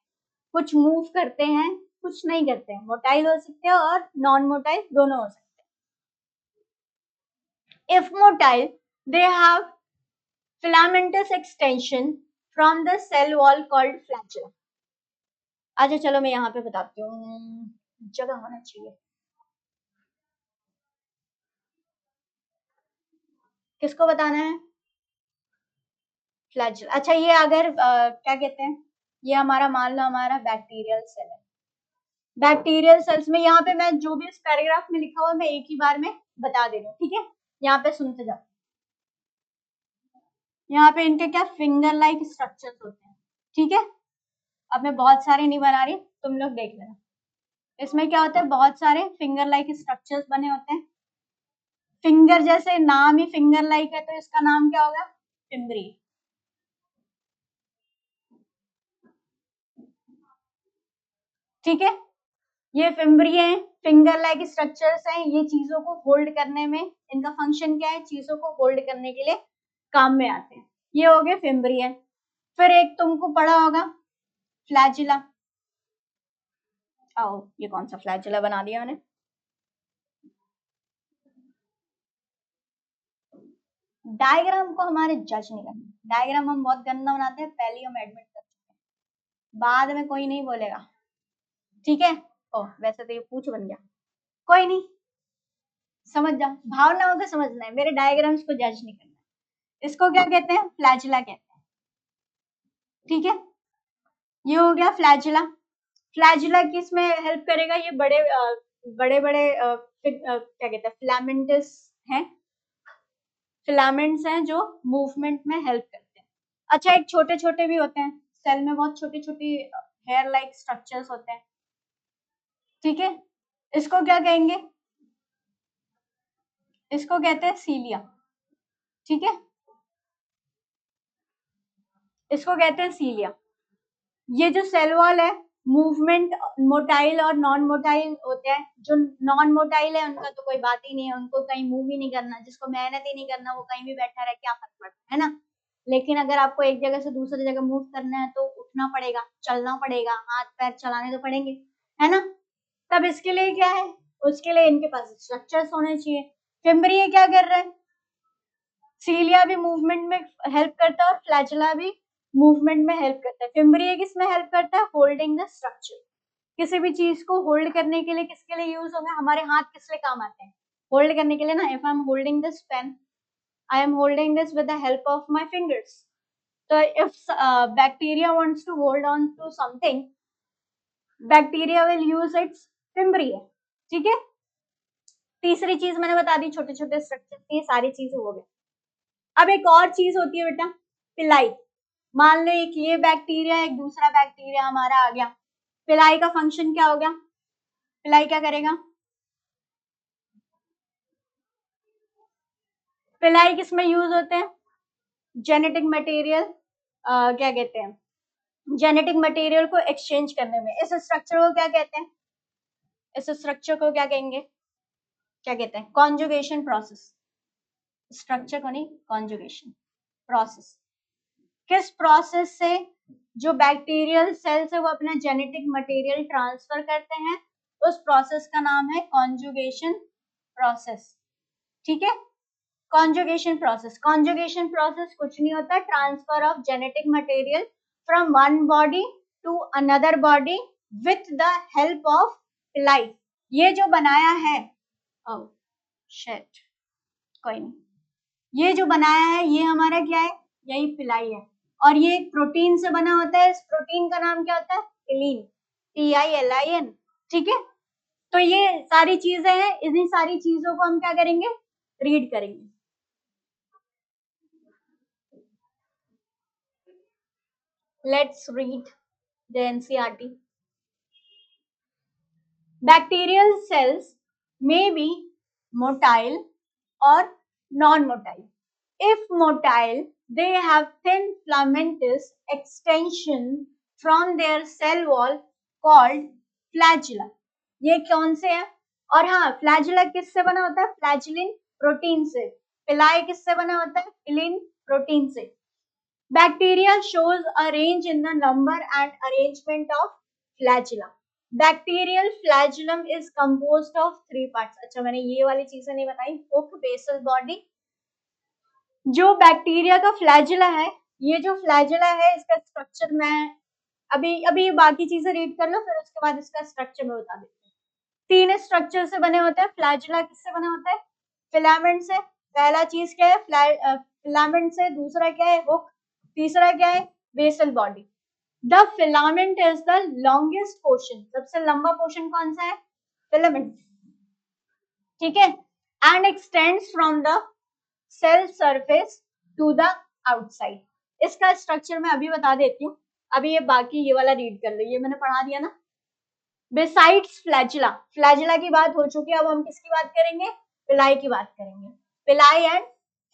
S1: कुछ मूव करते हैं कुछ नहीं करते हैं, मोटाइल हो सकते हैं और नॉन मोटाइल दोनों हो सकते हैं। If motile they have filamentous extension from the cell wall called flagella। अच्छा चलो मैं यहाँ पे बताती हूँ, जगह होना चाहिए, किसको बताना है, फ्लैजेला। अच्छा ये अगर क्या कहते हैं, ये हमारा मान लो हमारा बैक्टीरियल सेल है, बैक्टीरियल सेल्स में यहाँ पे मैं जो भी इस पैराग्राफ में लिखा हुआ मैं एक ही बार में बता दे रही हूँ। ठीक है, यहाँ पे सुनते जाओ, यहाँ पे इनके क्या फिंगर लाइक स्ट्रक्चर्स होते हैं। ठीक है, अब मैं बहुत सारे नहीं बना रही, तुम लोग देख लेना। इसमें क्या होता है, बहुत सारे फिंगर लाइक स्ट्रक्चर्स बने होते हैं, फिंगर जैसे नाम ही फिंगर लाइक है तो इसका नाम क्या होगा, फिम्बरी। ठीक है, ये फिम्बरी है, फिंगर लाइक स्ट्रक्चर्स हैं, ये चीजों को होल्ड करने में, इनका फंक्शन क्या है, चीजों को होल्ड करने के लिए काम में आते हैं। ये हो गए फिम्बरी है। फिर एक तुमको पढ़ा होगा फ्लैजिला, आओ ये कौन सा फ्लैजिला बना दिया मैंने, डायग्राम को हमारे जज नहीं करना, डायग्राम हम बहुत गंदा बनाते हैं, पहले हम एडमिट कर चुके हैं, बाद में कोई नहीं बोलेगा। ठीक है, ओ वैसे तो ये पूछ बन गया, कोई नहीं, समझ जाओ, भावनाओं को समझना है, मेरे डायग्राम्स को जज नहीं करना। इसको क्या कहते हैं, फ्लैजिला कहते हैं। ठीक है, ये हो गया फ्लैजिला। फ्लैजिला किस में हेल्प करेगा, ये बड़े बड़े बड़े क्या कहते हैं, फिलामेंटस हैं, फिलामेंट्स हैं जो मूवमेंट में हेल्प करते हैं। अच्छा, एक छोटे छोटे भी होते हैं सेल में, बहुत छोटी छोटी हेयर लाइक स्ट्रक्चर्स होते हैं, ठीक है। इसको क्या कहेंगे, इसको कहते हैं सीलिया, ठीक है, इसको कहते हैं सीलिया। ये जो सेल वॉल है, मूवमेंट मोटाइल और नॉन मोटाइल होते हैं। जो नॉन मोटाइल है उनका तो कोई बात ही नहीं है, उनको कहीं मूव ही नहीं करना, जिसको मेहनत ही नहीं करना वो कहीं भी बैठा रहे, क्या फर्क पड़ता है ना। लेकिन अगर आपको एक जगह से दूसरी जगह मूव करना है तो उठना पड़ेगा, चलना पड़ेगा, हाथ पैर चलाने तो पड़ेंगे, है ना। तब इसके लिए क्या है, उसके लिए इनके पास स्ट्रक्चर्स होने चाहिए। फिम्बरी क्या कर रहे हैं, सीलिया भी मूवमेंट में हेल्प करता है और फ्लैजिला भी मूवमेंट में हेल्प करता है। फिम्बरी किसमें हेल्प करता है, होल्डिंग द स्ट्रक्चर। किसी भी चीज को होल्ड करने के लिए किसके लिए यूज होगा, हमारे हाथ किस लिए काम आते हैं, होल्ड करने के लिए ना। If I am holding this pen, I am holding this with the help of my fingers. तो if bacteria wants to hold on to something, bacteria will use its fimbriae, ठीक है। तीसरी चीज मैंने बता दी, छोटे छोटे स्ट्रक्चर, ये सारी चीजें हो गई। अब एक और चीज होती है बेटा, पिलाई। मान लो एक ये बैक्टीरिया, एक दूसरा बैक्टीरिया हमारा आ गया, पिलाई का फंक्शन क्या हो गया, पिलाई क्या करेगा, पिलाई किस में यूज होते हैं, जेनेटिक मटेरियल, क्या कहते हैं, जेनेटिक मटेरियल को एक्सचेंज करने में। इस स्ट्रक्चर को क्या कहते हैं, इस स्ट्रक्चर को क्या कहेंगे, क्या कहते हैं, कॉन्जुगेशन प्रोसेस। स्ट्रक्चर को नहीं, कॉन्जुगेशन प्रोसेस। किस प्रोसेस से जो बैक्टीरियल सेल्स है वो अपना जेनेटिक मटेरियल ट्रांसफर करते हैं, उस प्रोसेस का नाम है कॉन्जुगेशन प्रोसेस, ठीक है। कॉन्जुगेशन प्रोसेस, कॉन्जुगेशन प्रोसेस कुछ नहीं होता, transfer of genetic material from one body to another body with the help of pili. ये जो बनाया है, oh, shit, कोई नहीं, ये जो बनाया है ये हमारा क्या है, यही पिलाई है। और ये एक प्रोटीन से बना होता है, इस प्रोटीन का नाम क्या होता है, पिलीन, PILIN, ठीक है। तो ये सारी चीजें हैं, इन्हीं सारी चीजों को हम क्या करेंगे, रीड करेंगे। Let's read the NCERT. Bacterial cells may be motile or non-motile. If motile, they have thin filamentous extension from their cell wall called flagella. ये कौन से है, और हाँ, फ्लैजिला किससे बना होता है, फ्लैजिलिन प्रोटीन से। पिलाई किससे बना होता है, पिलिन प्रोटीन से। Bacteria shows a range in the number and arrangement of flagella. Bacterial flagellum is composed of 3 parts. अच्छा, मैंने ये वाली चीजें नहीं बताई, hook, basal body। जो बैक्टीरिया का फ्लैजिला है, ये जो फ्लैजिला है इसका स्ट्रक्चर मैं अभी अभी बाकी चीजें रीड कर लो, फिर उसके बाद इसका स्ट्रक्चर मैं बता देती हूँ। 3 स्ट्रक्चर से बने होते हैं। फ्लैजिला किससे बना होता है, फिलामेंट से। पहला चीज क्या है, फिलामेंट से। दूसरा क्या है, हुक। तीसरा क्या है, basal body. The filament is the longest portion, सबसे लंबा पोर्शन कौन सा है, फिलामेंट, ठीक है। And extends from the cell surface to the outside. इसका स्ट्रक्चर मैं अभी बता देती हूँ, अभी ये बाकी ये वाला रीड कर लो, ये मैंने पढ़ा दिया ना। बिसाइड्स फ्लैजिला, फ्लैजिला की बात हो चुकी है, अब हम किसकी बात करेंगे, पिलाई की बात करेंगे, पिलाई एंड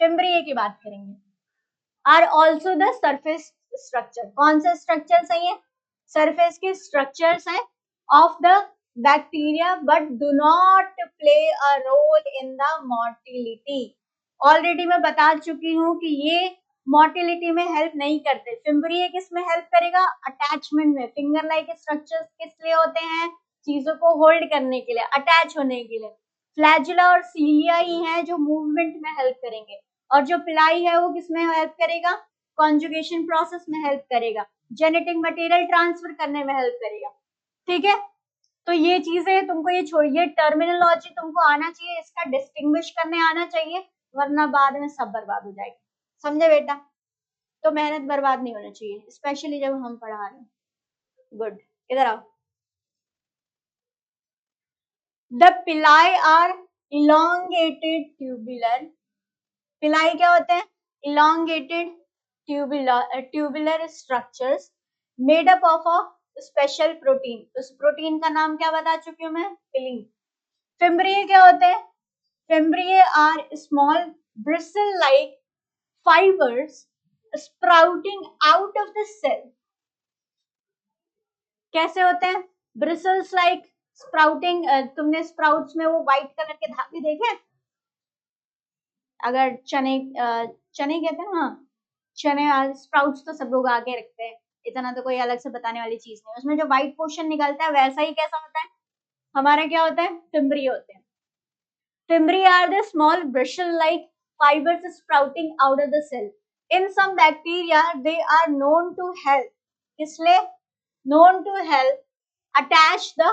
S1: फिम्ब्रिए की बात करेंगे। Are also the surface structure, कौन से स्ट्रक्चर है ये, सरफेस के स्ट्रक्चर्स हैं of the bacteria, but do not play a role in the motility. Already मैं बता चुकी हूँ कि ये मोटिलिटी में हेल्प नहीं करते। फिम्ब्रिए किस में हेल्प करेगा, अटैचमेंट में। फिंगर लाइक स्ट्रक्चर्स किस लिए होते हैं, चीजों को होल्ड करने के लिए, अटैच होने के लिए। फ्लैजिला और सीलिया ही हैं जो मूवमेंट में हेल्प करेंगे, और जो पिलाई है वो किसमें हेल्प करेगा, कॉन्जुगेशन प्रोसेस में हेल्प करेगा, जेनेटिक मटेरियल ट्रांसफर करने में हेल्प करेगा, ठीक है। तो ये चीजें तुमको, ये छोड़िए, टर्मिनोलॉजी तुमको आना चाहिए, इसका डिस्टिंग्विश करने आना चाहिए, वरना बाद में सब बर्बाद हो जाएगा, समझे बेटा। तो मेहनत बर्बाद नहीं होना चाहिए, स्पेशली जब हम पढ़ा रहे हैं। गुड, इधर आओ। द पिलाई आर इलोंगेटेड ट्यूबुलर, पिलाई क्या होते हैं? Elongated tubular structures made up of a special protein, उस प्रोटीन का नाम क्या बता चुकी हूँ मैं? पिलिन। फिम्ब्रिये क्या होते हैं? Fimbriae are small bristle like fibers sprouting out of the cell. कैसे होते हैं? ब्रिसल्स लाइक स्प्राउटिंग, तुमने स्प्राउट्स में वो व्हाइट कलर के धागे देखे? अगर चने चने कहते हैं ना, हाँ चने, स्प्राउट्स तो सब लोग आगे रखते हैं, इतना तो कोई अलग से बताने वाली चीज नहीं, उसमें जो व्हाइट पोर्शन निकलता है वैसा ही कैसा होता है? हमारा क्या होता है? फिम्ब्री होते हैं। Fimbriae are the small bristle like fibers sprouting out of the cell. In some bacteria, they are known to help. किसलिए? Known to help attach the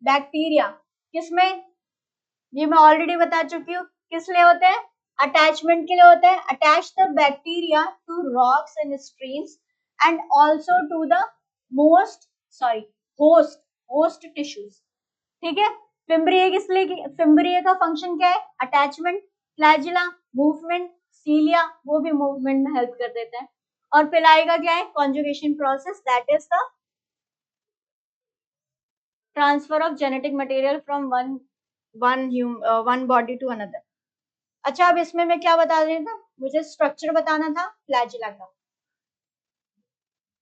S1: bacteria. किसमें? ये मैं ऑलरेडी बता चुकी हूँ। किस लिए होते हैं? अटैचमेंट के लिए होते हैं। Attach the bacteria to rocks and streams and also to the host tissues. ठीक है। फिम्ब्रिये किस लिए? फिम्ब्रिये का फंक्शन क्या है? अटैचमेंट। फ्लैजिला मूवमेंट, सीलिया वो भी मूवमेंट में हेल्प कर देते हैं। और पिलाई का क्या है? Conjugation process, that is the transfer of genetic material from one body to another. अच्छा, अब इसमें मैं क्या बता रही था? मुझे स्ट्रक्चर बताना था फ्लैजिला का।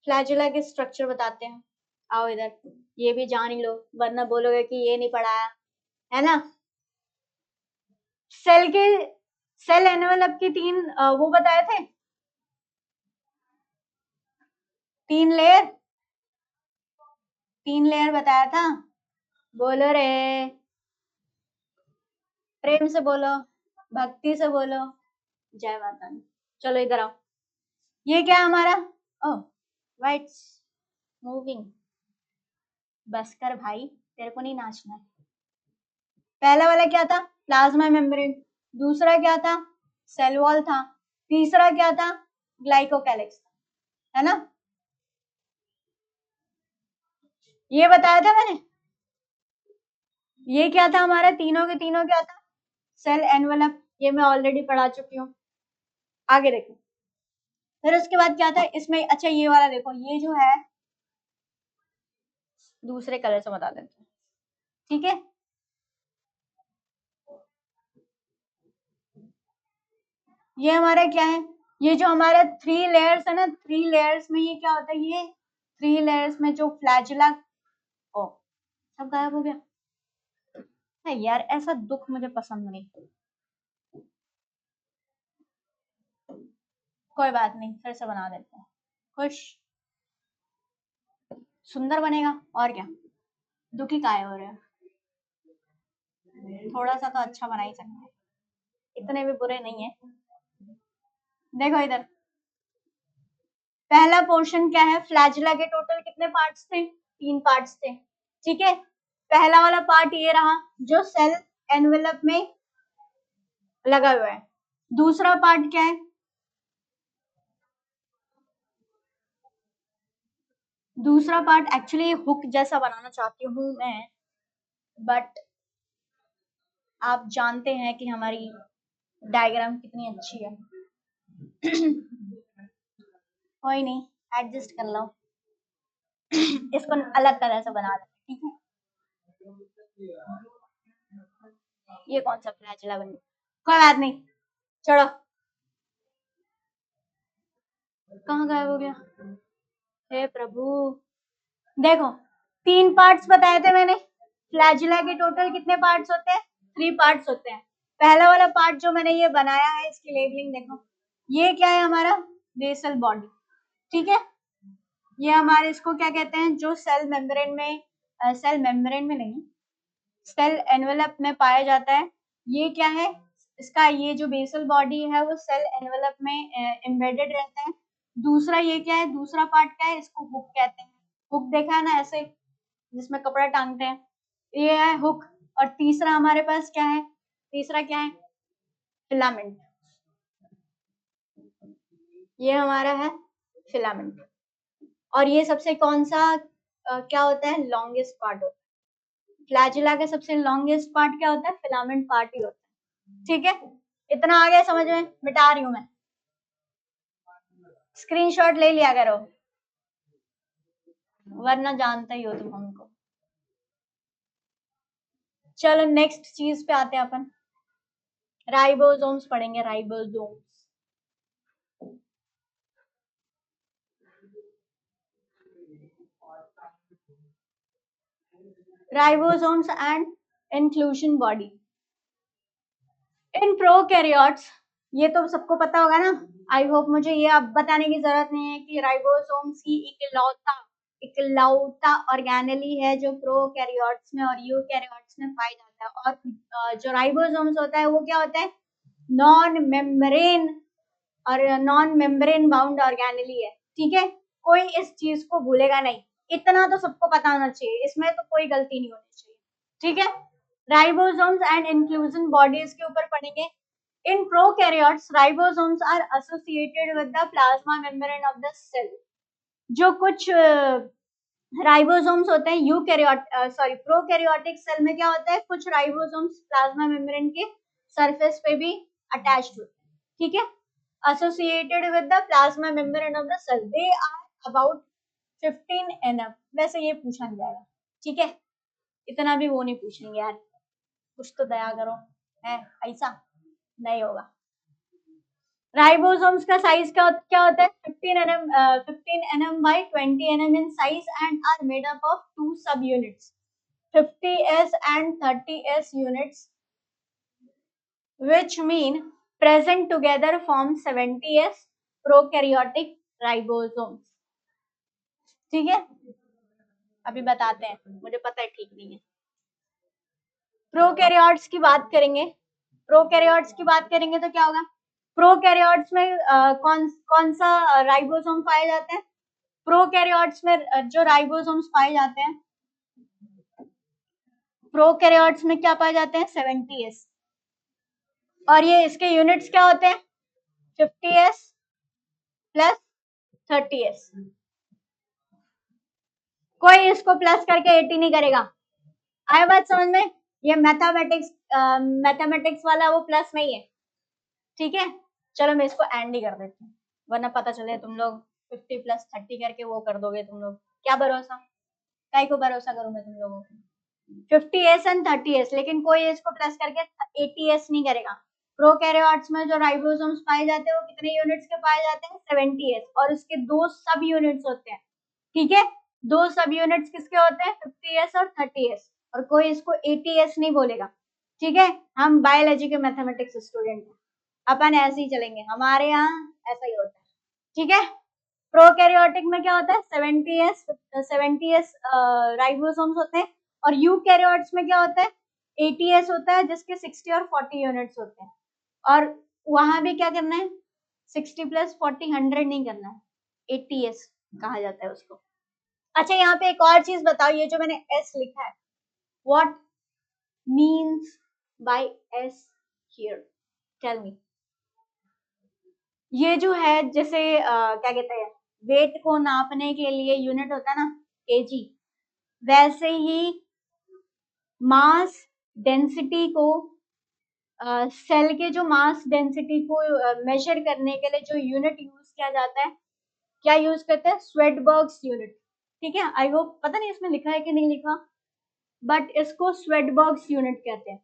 S1: फ्लैजिला के स्ट्रक्चर बताते हैं। आओ इधर, ये भी जान ही लो वरना बोलोगे कि ये नहीं पढ़ाया, है ना। सेल एनवेलप की तीन वो बताए थे, तीन लेयर बताया था। बोलो रे, प्रेम से बोलो, भक्ति से बोलो, जय माता दी। चलो इधर आओ, ये क्या है हमारा? ओह वाइट मूविंग, बस कर भाई, तेरे को नहीं नाचना है। पहला वाला क्या था? Plasma membrane. दूसरा क्या था? सेल वॉल था। तीसरा क्या था? ग्लाइकोकैलिक्स, है ना। ये बताया था मैंने। ये क्या था हमारा? तीनों के तीनों क्या था? Cell envelope. ये मैं ऑलरेडी पढ़ा चुकी हूँ। आगे देखो, फिर उसके बाद क्या था इसमें? अच्छा ये वाला देखो, ये जो है दूसरे कलर से बता देते हैं, ठीक है। ये हमारा क्या है? ये जो हमारा 3 लेयर्स है ना, 3 लेयर्स में ये क्या होता है? ये 3 लेयर्स में जो फ्लैजिला, ओ सब गायब हो गया है यार, ऐसा दुख मुझे पसंद नहीं। कोई बात नहीं, फिर से बना देते हैं। खुश सुंदर बनेगा और क्या, दुखी काहे हो रहे हैं? थोड़ा सा तो अच्छा बना ही सकते हैं, इतने भी बुरे नहीं है। देखो इधर, पहला पोर्शन क्या है? फ्लैजिला के टोटल कितने पार्ट्स थे? 3 पार्ट्स थे, ठीक है। पहला वाला पार्ट ये रहा जो सेल एनवेलप में लगा हुआ है। दूसरा पार्ट क्या है? दूसरा पार्ट एक्चुअली हुक जैसा बनाना चाहती हूँ मैं, बट आप जानते हैं कि हमारी डायग्राम कितनी अच्छी है। कोई नहीं, एडजस्ट कर लो। इसको अलग तरह से बना देते, ठीक है। ये कौन सा फ्लैजिला बन, कोई बात नहीं, चलो। कहाँ गायब हो गया? हे प्रभु, देखो 3 पार्ट्स बताए थे मैंने। फ्लैजिला के टोटल कितने पार्ट्स होते हैं? 3 पार्ट्स होते हैं। पहला वाला पार्ट जो मैंने ये बनाया है, इसकी लेबलिंग देखो, ये क्या है हमारा? बेसल बॉडी, ठीक है। ये हमारे इसको क्या कहते हैं? जो सेल मेम्ब्रेन में, सेल मेम्ब्रेन में नहीं, सेल एनवेलप में पाया जाता है। ये क्या है? इसका ये जो बेसल बॉडी है वो सेल एनवेलप में एम्बेडेड रहता है। दूसरा ये क्या है? दूसरा पार्ट क्या है? इसको हुक कहते हैं। हुक देखा है ना, ऐसे जिसमें कपड़ा टांगते हैं, ये है हुक। और तीसरा हमारे पास क्या है? तीसरा क्या है? फिलामेंट। ये हमारा है फिलामेंट। और ये सबसे कौन सा क्या होता है? लॉन्गेस्ट पार्ट होता है। फ्लैजिला का सबसे लॉन्गेस्ट पार्ट क्या होता है? फिलामेंट पार्ट ही होता है। ठीक है, इतना आ गया समझ में? मिटा रही हूं मैं, स्क्रीनशॉट ले लिया करो वरना जानते ही हो तुम हमको। चलो नेक्स्ट चीज पे आते हैं अपन, राइबोसोम्स पढ़ेंगे, ribosomes. Ribosomes and inclusion body in prokaryotes, ये तो सबको पता होगा ना। आई होप मुझे ये अब बताने की जरूरत नहीं है कि राइबोसोम्स ही इकलौता ऑर्गेनेली है जो प्रोकैरियोट्स में और यूकैरियोट्स में पाया जाता है। और जो राइबोसोम्स होता है वो क्या होता है? नॉन मेम्ब्रेन और नॉन मेम्ब्रेन बाउंड ऑर्गेनेली है। ठीक है, कोई इस चीज को भूलेगा नहीं, इतना तो सबको पता होना चाहिए, इसमें तो कोई गलती नहीं होनी चाहिए। ठीक है, राइबोसोम्स एंड इंक्लूजन बॉडीज के ऊपर पढ़ेंगे। In prokaryotes ribosomes are associated with the plasma membrane of the cell. जो कुछ राइबोसोम्स होते हैं प्रोकैरियोटिक सेल में क्या होता है? कुछ राइबोसोम्स प्लाज्मा मेम्ब्रेन के सरफेस पे भी अटैच्ड होते हैं। ठीक है, associated with the plasma membrane of the cell, they are about 15 nm। वैसे ये पूछा नहीं जाएगा, ठीक है, इतना भी वो नहीं पूछेंगे यार, कुछ तो दया करो, है ऐसा नहीं होगा। राइबोसोम्स का साइज क्या होता है? 15 nm by 20 nm in size and are made up of two subunits, 50s and 30s units, which mean present together form 70s prokaryotic ribosomes। ठीक है, अभी बताते हैं, मुझे पता है ठीक नहीं है। प्रोकैरियोट्स की बात करेंगे, प्रोकैरियोट्स की बात करेंगे तो क्या होगा? प्रोकैरियोट्स में कौन सा राइबोसोम पाए जाते हैं? प्रोकैरियोट्स में जो राइबोसोम्स पाए जाते हैं, प्रोकैरियोट्स में क्या पाए जाते हैं? 70s। और ये इसके यूनिट्स क्या होते हैं? 50s plus 30s। कोई इसको प्लस करके 80 नहीं करेगा, आए बात समझ में? ये मैथमेटिक्स वाला वो प्लस में ही है। ठीक है, चलो मैं इसको एंड ही कर देती हूँ, वरना पता चले तुम लोग 50 प्लस 30 करके वो कर दोगे। तुम लोग क्या भरोसा, काय को भरोसा करूं मैं तुम लोगों को? 50s एंड 30s, लेकिन कोई इसको प्लस करके 80s नहीं करेगा। प्रोकैरियोट्स में जो राइबोसोम्स पाए जाते हैं वो कितने यूनिट्स के पाए जाते हैं? 70s। और उसके दो सब यूनिट्स होते हैं। ठीक है, दो सब यूनिट्स किसके होते हैं? 50s और 30s। और कोई इसको 80s नहीं बोलेगा। ठीक है, हम बायोलॉजी के मैथमेटिक्स स्टूडेंट हैं, अपन ऐसे ही चलेंगे, हमारे यहाँ ऐसा ही होता है। ठीक है, प्रोकैरियोटिक में क्या होता है? 70s राइबोसोम्स होते हैं। और यूकैरियोट्स में क्या होता है? 80s होता है, जिसके 60 और 40 यूनिट्स होते हैं। और वहां भी क्या करना है? 60 प्लस 40 100 नहीं करना है, 80s कहा जाता है उसको। अच्छा, यहाँ पे एक और चीज बताओ, ये जो मैंने एस लिखा है, what means by S here? Tell me. ये जो है जैसे क्या कहते हैं, वेट को नापने के लिए यूनिट होता है ना, केजी, वैसे ही मास डेंसिटी को सेल के जो मास डेंसिटी को मेजर करने के लिए जो यूनिट यूज किया जाता है, क्या यूज करते हैं? स्वेडबर्ग्स यूनिट। ठीक है, आई होप, पता नहीं इसमें लिखा है कि नहीं लिखा, बट इसको स्वेडबर्ग्स यूनिट कहते हैं।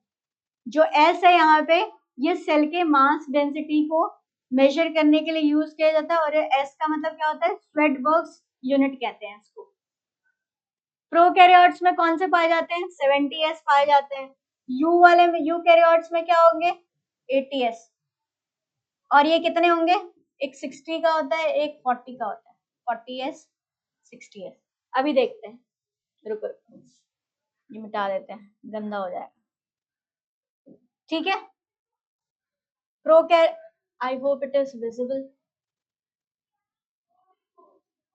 S1: जो एस है यहाँ पे, ये सेल के मास डेंसिटी को मेजर करने के लिए यूज किया जाता है। और एस का मतलब क्या होता है? स्वेडबर्ग्स यूनिट कहते हैं इसको। प्रोकैरियोट्स में कौन से पाए जाते हैं? 70s पाए जाते हैं। यू वाले में, यूकैरियोट्स में क्या होंगे? 80s। और ये कितने होंगे? एक 60 का होता है, एक 40 का होता है, 40s 60s। अभी देखते हैं, रुको ये मिटा देते हैं, गंदा हो जाएगा। ठीक है, प्रोकैर I hope it is visible,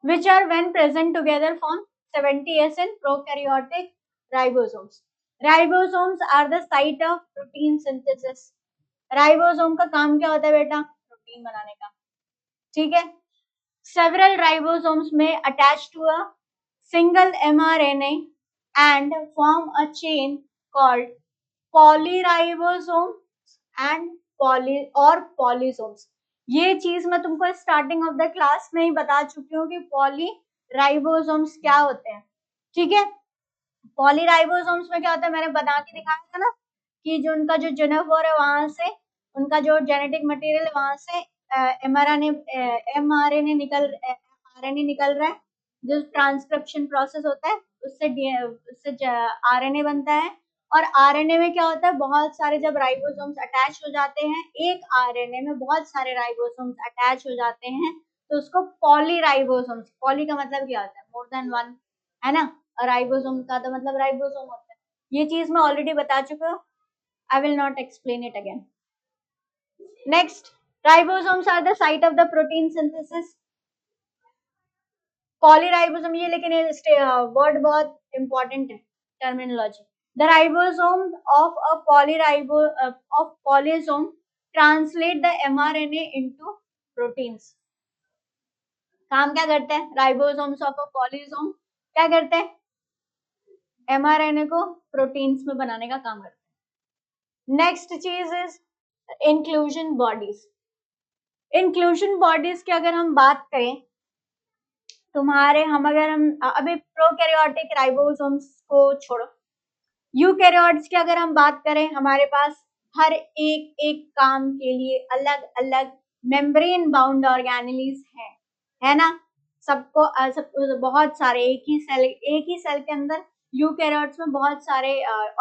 S1: which are when present together form 70s in prokaryotic ribosomes. Ribosomes are the site of protein synthesis. Ribosome का काम क्या होता है बेटा? प्रोटीन बनाने का। ठीक है, several ribosomes may attach to a single mRNA and form a chain called polyribosome and polysomes. ये चीज मैं तुमको स्टार्टिंग ऑफ द क्लास में ही बता चुकी हूँ कि पॉलीराइबोसोम्स क्या होते हैं, ठीक है। पॉलीराइबोसोम्स में क्या होता है, मैंने बना के दिखाया था ना कि जो उनका जो जेनोफोर है वहां से उनका जो जेनेटिक मटेरियल है वहां से एमआरएनए निकल रहा है, जो ट्रांसक्रिप्शन प्रोसेस होता है उससे आरएनए बनता है। और आरएनए में क्या होता है, बहुत सारे जब राइबोसोम्स अटैच हो जाते हैं, एक आरएनए में बहुत सारे राइबोसोम्स अटैच हो जाते हैं तो उसको पॉलीराइबोसोम्स, पॉली का मतलब क्या होता है, मोर देन वन, है ना। राइबोसोम का तो मतलब राइबोसोम होता है। ये चीज मैं ऑलरेडी बता चुका हूँ, I will not explain it again. Next, ribosomes are the site of the protein synthesis. Polyribosome, ये लेकिन वर्ड बहुत इंपॉर्टेंट है, terminology. The ribosome of a polysome translate the mRNA into proteins. काम क्या करते हैं राइबोसोम्स ऑफ अ पॉलीसोम, क्या करते हैं, एमआरएनए को प्रोटीन्स में बनाने का काम करते हैं। नेक्स्ट चीज is inclusion bodies. Inclusion bodies की अगर हम बात करें, अगर हम अभी प्रोकैरियोटिक राइबोसोम्स को छोड़ो, यूकैरियोट्स की अगर हम बात करें, हमारे पास हर एक एक काम के लिए अलग अलग मेम्ब्रेन बाउंड ऑर्गेनेलीज है ना। बहुत सारे एक ही सेल के अंदर यूकैरियोट्स में बहुत सारे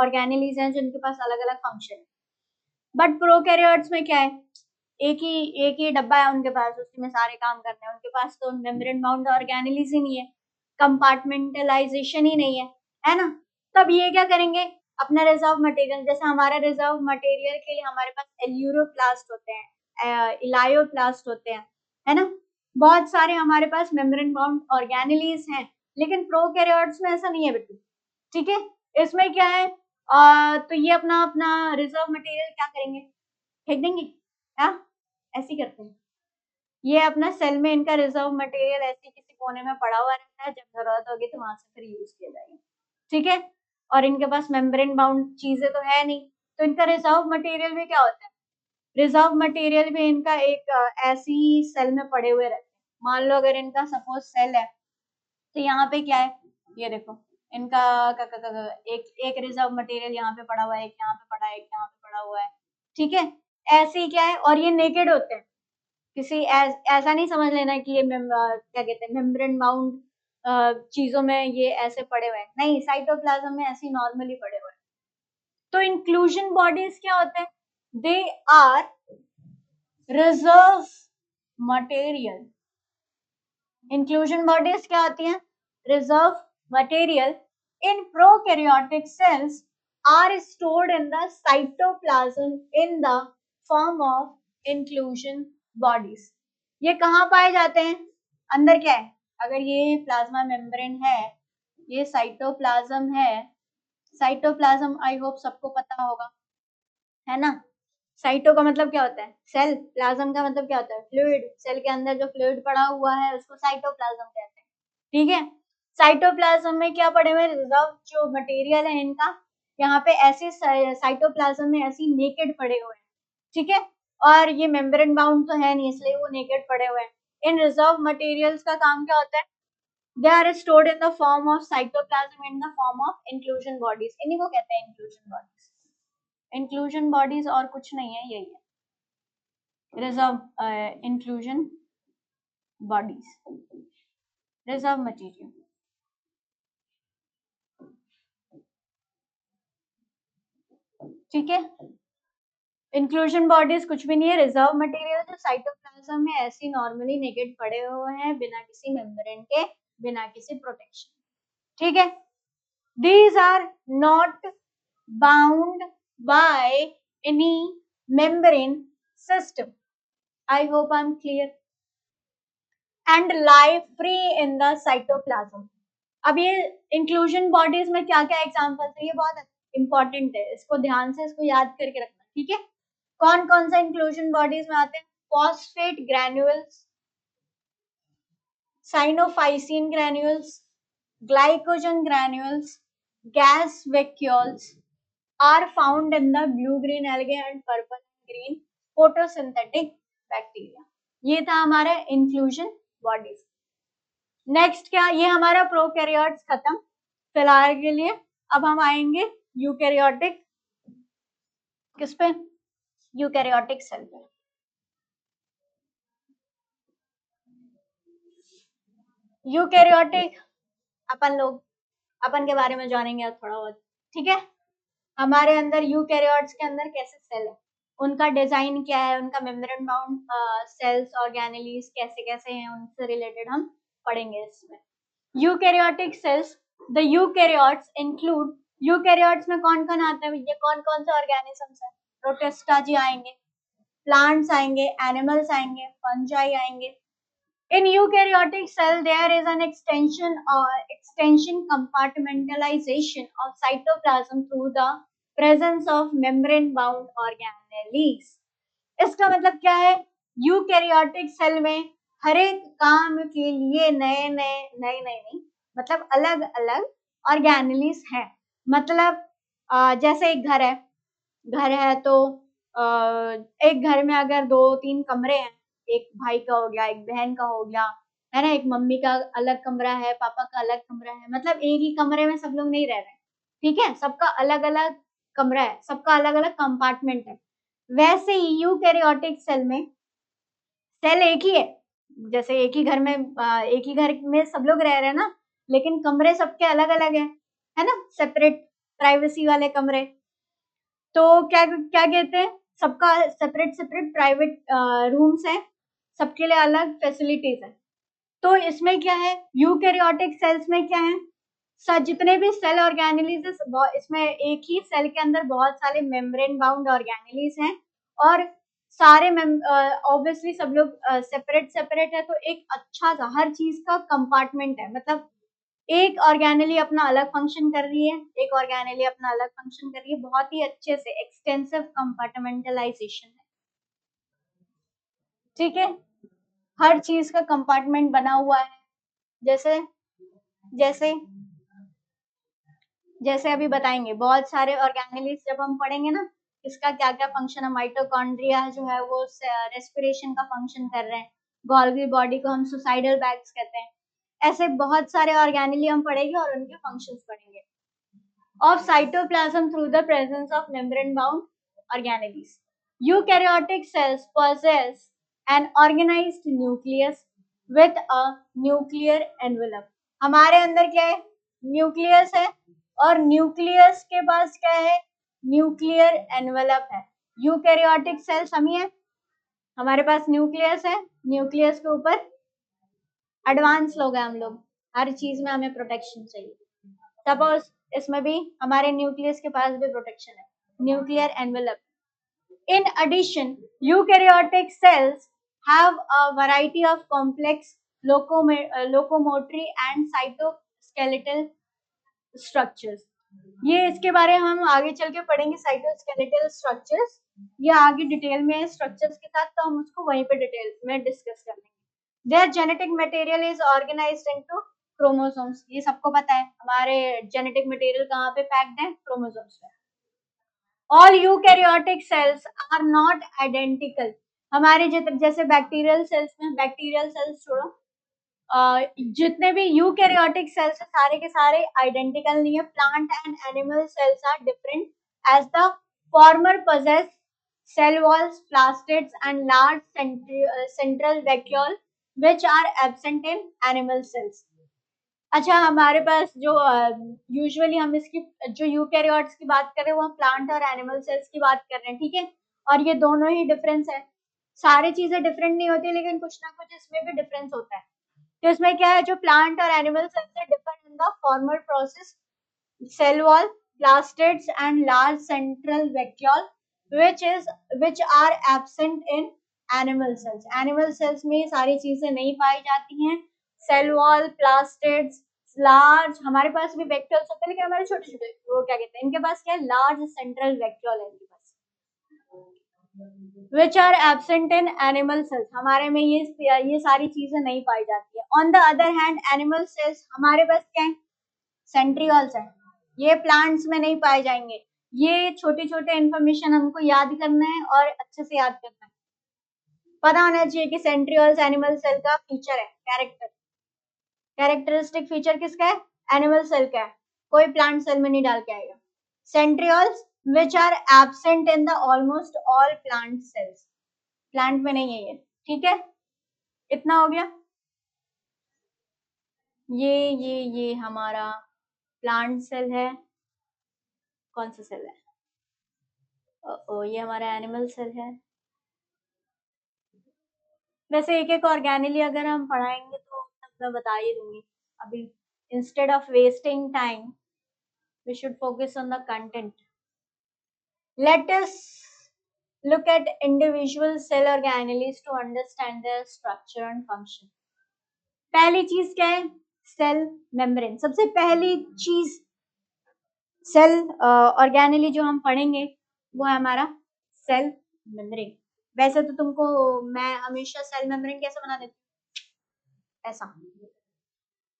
S1: ऑर्गेनेलीज हैं जिनके पास अलग अलग फंक्शन है। बट प्रोकैरियोट्स में क्या है, एक ही डब्बा है उनके पास, उसी में सारे काम करने हैं। उनके पास तो मेम्ब्रेन बाउंड ऑर्गेनेलीज ही नहीं है, कंपार्टमेंटलाइजेशन ही नहीं है ना। तब ये क्या करेंगे, अपना रिजर्व मटेरियल, जैसे हमारा रिजर्व मटेरियल के लिए हमारे पास एल्यूरोप्लास्ट होते हैं, इलायोप्लास्ट होते हैं, है ना। बहुत सारे हमारे पास मेम्ब्रेन बाउंड ऑर्गेनेलीज हैं, लेकिन प्रोकैरियोट्स में ऐसा नहीं है बेटू, ठीक है। इसमें क्या है, तो ये अपना अपना रिजर्व मटेरियल क्या करेंगे, फेंक देंगे, हाँ ऐसे ही करते हैं। ये अपना सेल में इनका रिजर्व मटेरियल ऐसे किसी कोने में पड़ा हुआ रहता है, जब जरूरत होगी तो वहां से फिर यूज किया जाएगा, ठीक है। और इनके पास मेम्ब्रेन बाउंड चीजें तो है नहीं, तो इनका रिजर्व मटेरियल भी क्या होता है, रिजर्व मटेरियल भी इनका एक ऐसी सेल में पड़े हुए रहते हैं। मान लो अगर इनका सपोज सेल है, तो यहाँ पे क्या है, ये देखो इनका एक रिजर्व मटेरियल यहाँ पे पड़ा हुआ है, एक यहाँ पे पड़ा है, एक यहाँ पे पड़ा हुआ है, ठीक है। ऐसे ही क्या है, और ये नेकेड होते हैं, किसी ऐसा नहीं समझ लेना कि ये क्या कहते हैं मेम्ब्रेन बाउंड चीजों में ये ऐसे पड़े हुए हैं, नहीं, साइटोप्लाज्म में ऐसे नॉर्मली पड़े हुए हैं। तो इंक्लूजन बॉडीज क्या होते हैं, they are reserve material. Inclusion bodies क्या होती हैं, reserve material in prokaryotic cells are stored in the cytoplasm in the form of inclusion bodies. ये कहाँ पाए जाते हैं, अंदर क्या है, अगर ये प्लाज्मा मेम्ब्रेन है, ये साइटोप्लाज्म है, साइटोप्लाज्म आई होप सबको पता होगा, है ना। साइटो का मतलब क्या होता है, सेल, प्लाज्म का मतलब क्या होता है, फ्लूइड, सेल के अंदर जो फ्लूइड पड़ा हुआ है उसको साइटोप्लाज्म कहते हैं, ठीक है। साइटोप्लाज्म में क्या पड़े हुए, रिजर्व जो मटेरियल है इनका, यहाँ पे ऐसे साइटोप्लाज्म में ऐसे नेकेड पड़े हुए हैं, ठीक है। और ये मेम्ब्रेन बाउंड तो है नहीं, इसलिए वो नेकेड पड़े हुए हैं। इन रिजर्व मटेरियल्स का काम क्या होता है, they are stored in the form of cytoplasm in the form of inclusion bodies, इन्हीं को कहते हैं इंक्लूजन बॉडीज। इंक्लूजन बॉडीज और कुछ नहीं है, यही है reserve inclusion bodies, reserve material, ठीक है। इंक्लूजन बॉडीज कुछ भी नहीं है, रिजर्व मटेरियल जो साइटोप्लाज्म में ऐसी नॉर्मली नेकेड पड़े हुए हैं, बिना किसी मेम्ब्रेन के, बिना किसी प्रोटेक्शन, ठीक है। These are not bound by any membrane system. I hope I'm clear. And lie free in the cytoplasm. अब ये इंक्लूजन बॉडीज में क्या क्या एग्जाम्पल्स है, ये बहुत इंपॉर्टेंट है, इसको ध्यान से इसको याद करके रखना, ठीक है। कौन कौन सा इंक्लूजन बॉडीज में आते हैं, phosphate granules, cyanophycin granules, glycogen granules, gas vacuoles are found in the blue green algae and purple green photosynthetic bacteria. ये था हमारा इंक्लूजन बॉडीज। नेक्स्ट क्या, ये हमारा प्रोकैरियोट्स खत्म फिलहाल के लिए। अब हम आएंगे यूकैरियोटिक, किस पे, यूकैरियोटिक सेल पे। यूकैरियोटिक अपन के बारे में जानेंगे थोड़ा बहुत, ठीक है। हमारे अंदर यूकैरियोट्स के अंदर कैसे सेल है, उनका डिजाइन क्या है, उनका मेम्ब्रेन बाउंड सेल्स ऑर्गेनेलीज कैसे कैसे हैं, उनसे रिलेटेड हम पढ़ेंगे इसमें। Eukaryotic cells, the eukaryotes include, eukaryotes में कौन कौन आता है, ये कौन कौन से ऑर्गेनिजम्स है, प्रोटिस्टा जी आएंगे, प्लांट्स आएंगे, एनिमल्स आएंगे, फंजाई आएंगे। In eukaryotic cell, there is an extension compartmentalization of cytoplasm through the presence of membrane-bound organelles. इसका मतलब क्या है, यूकैरियोटिक सेल में हर एक काम के लिए नए नहीं, मतलब अलग अलग ऑर्गेनेलीज हैं। मतलब जैसे एक घर है तो एक घर में अगर 2-3 कमरे हैं, एक भाई का हो गया, एक बहन का हो गया, है ना, एक मम्मी का अलग कमरा है, पापा का अलग कमरा है, मतलब एक ही कमरे में सब लोग नहीं रह रहे, ठीक है, सबका अलग अलग कमरा है, सबका अलग अलग कंपार्टमेंट है। वैसे ही यूकैरियोटिक सेल में सेल एक ही है, जैसे एक ही घर में सब लोग रह रहे हैं ना, लेकिन कमरे सबके अलग अलग है ना, सेपरेट प्राइवेसी वाले कमरे। तो क्या क्या कहते हैं, सबका सेपरेट प्राइवेट रूम्स है, सबके लिए अलग फैसिलिटीज है। तो इसमें क्या है, यूकैरियोटिक सेल्स में क्या है, जितने भी सेल ऑर्गेनेलीज है, इसमें एक ही सेल के अंदर बहुत सारे मेम्ब्रेन बाउंड ऑर्गेनेलीज हैं, और सारे ऑब्वियसली सब लोग सेपरेट है, तो एक अच्छा सा हर चीज का कंपार्टमेंट है, मतलब एक ऑर्गेनेली अपना अलग फंक्शन कर रही है, एक ऑर्गेनेली अपना अलग फंक्शन कर रही है, बहुत ही अच्छे से एक्सटेंसिव कंपार्टमेंटलाइजेशन है, ठीक है, हर चीज का कंपार्टमेंट बना हुआ है। जैसे जैसे जैसे अभी बताएंगे, बहुत सारे ऑर्गेनेलीज जब हम पढ़ेंगे ना, इसका क्या क्या फंक्शन है, माइटोकॉन्ड्रिया जो है वो रेस्पिरेशन का फंक्शन कर रहे हैं, गोल्गी बॉडी को हम सुसाइडल बैग्स कहते हैं, ऐसे बहुत सारे ऑर्गेनेली हम पढ़ेंगे और उनके फंक्शंस पढ़ेंगे। Of cytoplasm through the presence of membrane-bound organelles. Eukaryotic cells possess an organized nucleus with a nuclear envelope. हमारे अंदर क्या है, न्यूक्लियस है, और न्यूक्लियस के पास क्या है, न्यूक्लियर एनवेलप है। यूकैरियोटिक सेल्स हम ही है, हमारे पास न्यूक्लियस है, न्यूक्लियस के ऊपर एडवांस लोग हैं हम लोग, हर चीज में हमें प्रोटेक्शन चाहिए। सपोज इसमें भी हमारे न्यूक्लियस के पास भी प्रोटेक्शन है, nuclear envelope. In addition eukaryotic cells have a variety of complex locomotory and cytoskeletal structures. ये इसके बारे में हम आगे चल के पढ़ेंगे, साइटोस्केलेटल स्ट्रक्चर्स, ये आगे डिटेल में स्ट्रक्चर्स के साथ, तो हम उसको वहीं पे डिटेल में डिस्कस कर लेंगे। Their genetic material is organized into chromosomes. ये सबको पता है, हमारे जेनेटिक मटेरियल कहाँ पे पैक्ड है, क्रोमोसोम्स पे। All eukaryotic cells are not identical. हमारे जैसे बैक्टीरियल सेल्स में, बैक्टीरियल सेल्स छोड़ो, जितने भी यूकैरियोटिक सेल्स है सारे के सारे आइडेंटिकल नहीं है। Plant and animal cells are different as the former possess cell walls, plastids and large central vacuole which are absent in animal cells. अच्छा, हमारे पास जो यूजुअली हम इसकी जो यूकैरियोट्स की बात कर रहे हैं वो हम प्लांट और एनिमल सेल्स की बात कर रहे हैं, ठीक है, और ये दोनों ही डिफरेंस है। सारी चीजें डिफरेंट नहीं होती, लेकिन कुछ ना कुछ इसमें भी डिफरेंस होता है। तो इसमें क्या है, जो प्लांट और एनिमल सेल्स है depend in the former process, cell wall, plastids and large central vacuole which are absent in animal cells. Animal cells में सारी चीजें नहीं पाई जाती हैं। Cell wall, plastids, large, हमारे पास भी vacuoles होते हैं, लेकिन हमारे छोटे छोटे, वो क्या कहते हैं, इनके पास क्या है, large central vacuole है इनके पास, which are absent in animal cells. हमारे में ये सारी चीजें नहीं पाई जाती है। On the other hand, animal cells हमारे पास क्या है, सेंट्रियोल्स है, ये प्लांट्स में नहीं पाए जाएंगे। ये छोटे छोटे इंफॉर्मेशन हमको याद करना है और अच्छे से याद करना है। पता होना चाहिए कि सेंट्रियोल्स एनिमल सेल का फीचर है, कैरेक्टरिस्टिक फीचर किसका है? एनिमल सेल का है, कोई प्लांट सेल में नहीं डाल के आएगा। Centrioles which are absent in the almost all plant cells, plant में नहीं है ये, ठीक है। इतना हो गया। ये हमारा प्लांट सेल है। कौन सा सेल है? ये हमारा एनिमल सेल है। वैसे एक एक ऑर्गेनिली अगर हम पढ़ाएंगे तो मैं बता ही दूंगी। अभी instead of wasting time we should focus on the content. Let us look at individual cell organelles to understand their structure and function. पहली चीज क्या है? Cell membrane. सबसे पहली चीज सेल ऑर्गेनेली जो हम पढ़ेंगे वो है हमारा सेल मेम्ब्रेन। वैसे तो तुमको मैं हमेशा सेल मेम्ब्रेन कैसे बना देती हूँ,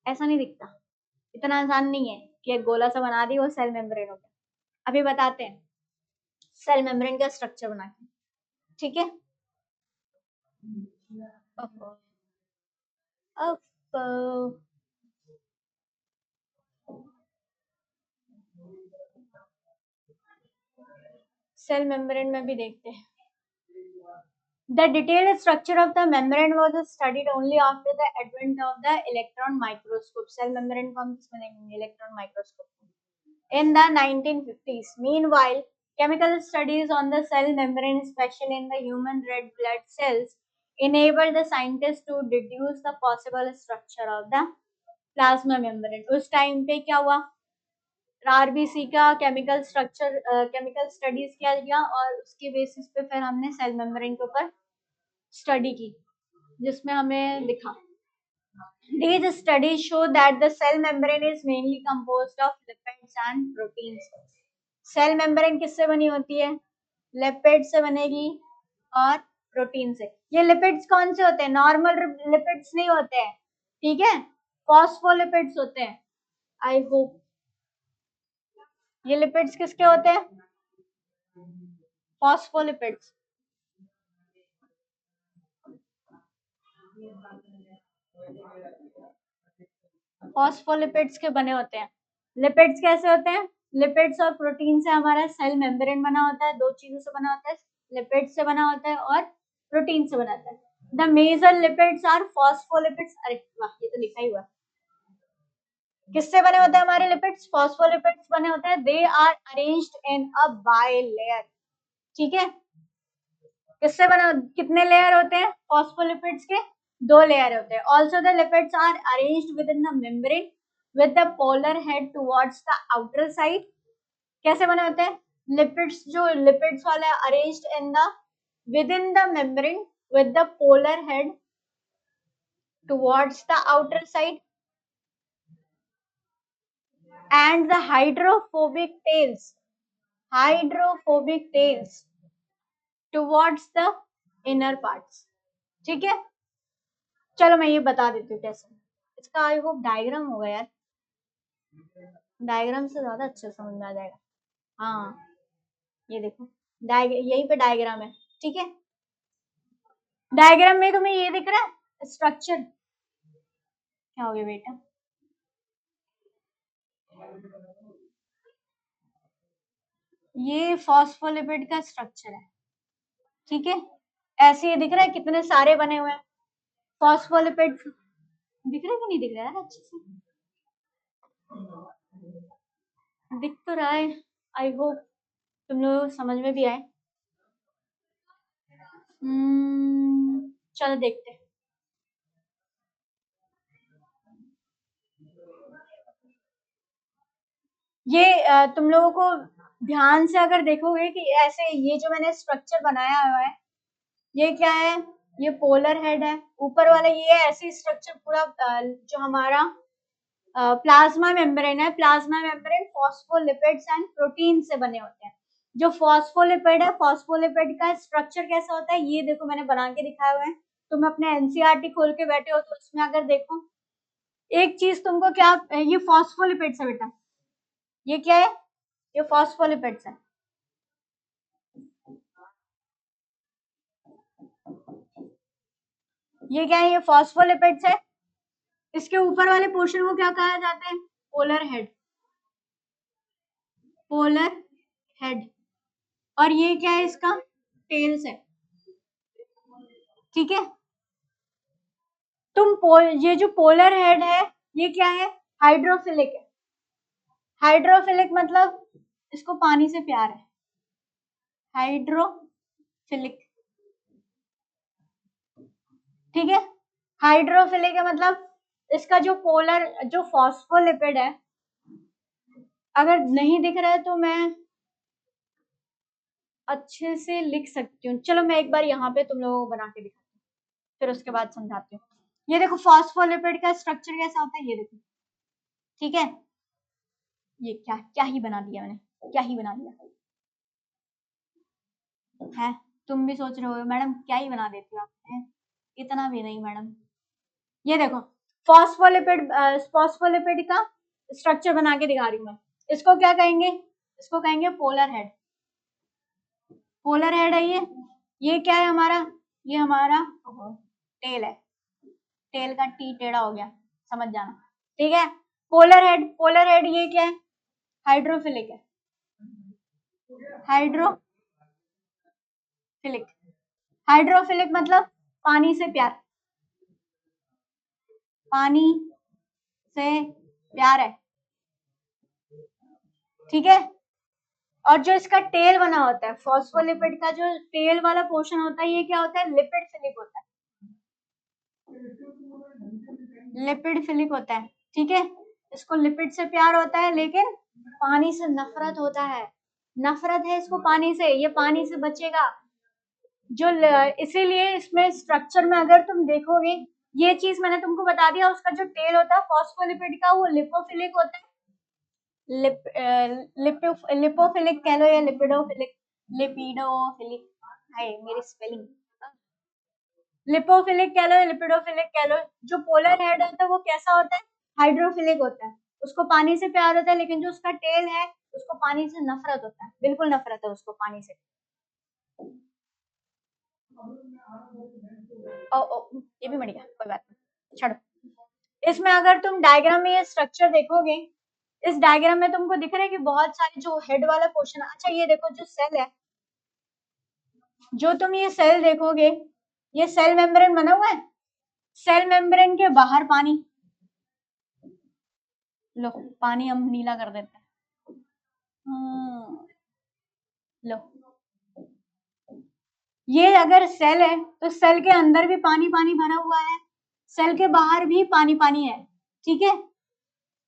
S1: ऐसा नहीं दिखता, इतना आसान नहीं है कि एक गोला सा बना दी वो सेल मेम्ब्रेन हो गया। अभी बताते हैं सेल मेम्ब्रेन का स्ट्रक्चर बना के, ठीक है। अब सेल मेम्ब्रेन में भी देखते हैं। The detailed structure of the membrane was studied only after the advent of the electron microscope. Cell membrane को हम किसमें देखेंगे? Electron microscope. In the 1950s, meanwhile, chemical studies on the cell membrane, especially in the human red blood cells, enabled the scientists to deduce the possible structure of the plasma membrane. उस time पे क्या हुआ? RBC का chemical structure, chemical studies किया गया और उसके basis पे फिर हमने सेल मेम्ब्रेन के ऊपर स्टडी की, जिसमें हमें दिखा these studies show that the cell membrane is mainly composed of lipids and proteins. Cell membrane किससे बनी होती है? लिपिड से बनेगी और प्रोटीन से। ये लिपिड्स कौन से होते हैं? नॉर्मल लिपिड्स नहीं होते हैं, ठीक है, फॉस्फोलिपिड्स होते हैं। आई होप ये लिपिड्स किसके होते हैं? फॉस्फोलिपिड्स। फॉस्फोलिपिड्स के बने होते हैं। लिपिड्स कैसे होते हैं? लिपिड्स और प्रोटीन से हमारा सेल मेम्ब्रेन बना होता है, दो चीजों से बना होता है, लिपिड से बना होता है और प्रोटीन से बना होता है। The major lipids are phospholipids. अरे वाह, ये तो लिखा ही हुआ। किससे बने होते हैं हमारे लिपिड्स? फॉस्फोलिपिड्स बने होते हैं। They are arranged in a bilayer, ठीक है। किससे बने? कितने लेयर होते हैं फॉस्फोलिपिड्स के? दो लेयर होते हैं। Also the lipids are arranged within the membrane with the polar head towards the outer side. कैसे बने होते हैं लिपिड्स? जो लिपिड्स वाले arranged in the within the membrane with the polar head towards the outer side and the hydrophobic tails towards the inner parts, ठीक है। चलो मैं ये बता देती हूँ कैसे। इसका आई होप डायग्राम होगा यार, डायग्राम से ज्यादा अच्छे समझ में आ जाएगा। हाँ ये देखो, यहीं पे डायग्राम है, ठीक है। डायग्राम में तुम्हें ये दिख रहा है स्ट्रक्चर। क्या हो गया बेटा? ये फॉस्फोलिपिड का स्ट्रक्चर है, ठीक है। ऐसे ये दिख रहा है, कितने सारे बने हुए हैं फॉस्फोलिपिड। दिख रहा है कि नहीं दिख रहा है? अच्छे से दिख तो रहा है। आई होप तुम लोग समझ में भी आए। चलो देखते हैं। ये तुम लोगों को ध्यान से अगर देखोगे कि ऐसे ये जो मैंने स्ट्रक्चर बनाया हुआ है, ये क्या है? ये पोलर हेड है। ऊपर वाला ये ऐसी स्ट्रक्चर पूरा जो हमारा प्लाज्मा मेम्ब्रेन है। Plasma membrane phospholipids and protein से बने होते हैं। जो फॉस्फोलिपिड है, फॉस्फोलिपिड का स्ट्रक्चर कैसा होता है ये देखो, मैंने बना के दिखाया हुआ है। तुम अपने एनसीईआरटी खोल के बैठे हो तो उसमें अगर देखो, एक चीज तुमको क्या, ये फॉस्फोलिपिड्स है बेटा, ये क्या है? ये फॉस्फोलिपिड्स है। ये क्या है? ये फॉस्फोलिपिड्स है। इसके ऊपर वाले पोर्शन को क्या कहा जाता है? Polar head. Polar head. और ये क्या है? इसका टेल्स है। ठीक है। ये जो पोलर हेड है ये क्या है? हाइड्रोफिलिक है। हाइड्रोफिलिक मतलब इसको पानी से प्यार है। हाइड्रोफिलिक। ठीक है। हाइड्रोफिलिक है मतलब इसका जो पोलर जो फॉस्फोलिपिड है, अगर नहीं दिख रहा है तो मैं अच्छे से लिख सकती हूँ। चलो मैं एक बार यहाँ पे तुम लोगों को बना के दिखाती हूँ, फिर उसके बाद समझाती हूँ। ये देखो फॉस्फोलिपिड का स्ट्रक्चर कैसा होता है, ये देखो। ठीक है। ये क्या क्या ही बना दिया मैंने, क्या ही बना दिया है। तुम भी सोच रहे हो मैडम क्या ही बना देती हो आप है? इतना भी नहीं मैडम। ये देखो फॉस्फोलिपिड का स्ट्रक्चर बना के दिखा रही हूँ मैं। इसको क्या कहेंगे? इसको कहेंगे पोलर हेड। पोलर हेड है ये क्या है हमारा? ये हमारा टेल है। टेल का टी टेढ़ा हो गया, समझ जाना। ठीक है। Polar head. पोलर हेड ये क्या है? हाइड्रोफिलिक है। हाइड्रोफिलिक। हाइड्रोफिलिक मतलब पानी से प्यार। पानी से प्यार है। ठीक है। और जो इसका टेल बना होता है, फॉस्फोलिपिड का जो टेल वाला पोर्शन होता है, ये क्या होता है? लिपिड फिलिक होता है। लिपिड फिलिक होता है। ठीक है। इसको लिपिड से प्यार होता है लेकिन पानी से नफरत होता है। नफरत है इसको पानी से, ये पानी से बचेगा। जो इसीलिए इसमें स्ट्रक्चर में अगर तुम देखोगे, ये चीज मैंने तुमको बता दिया, उसका जो टेल होता है फॉस्फोलिपिड का वो लिपोफिलिक होता है। लिपोफिलिक कह लो या लिपिडोफिलिक। लिपिडोफिलिक है मेरी स्पेलिंग। लिपोफिलिक कह लो या लिपिडोफिलिक कह लो। जो पोलर हेड होता है वो कैसा होता है? हाइड्रोफिलिक होता है। उसको पानी से प्यार होता है, लेकिन जो उसका टेल है उसको पानी से नफरत होता है, बिल्कुल नफरत है उसको पानी से। ओ ओ ये भी मर गया, कोई बात नहीं, छोड़ो। इसमें अगर तुम डायग्राम में ये स्ट्रक्चर देखोगे, इस डायग्राम में तुमको दिख रहा है कि बहुत सारे जो हेड वाला पोर्शन। अच्छा ये देखो जो सेल है, जो तुम ये सेल देखोगे, ये सेल मेम्ब्रेन बना हुआ है। सेल मेम्ब्रेन के बाहर पानी। लो पानी हम नीला कर देते हैं। लो ये अगर सेल है तो सेल के अंदर भी पानी पानी भरा हुआ है, सेल के बाहर भी पानी पानी है। ठीक है।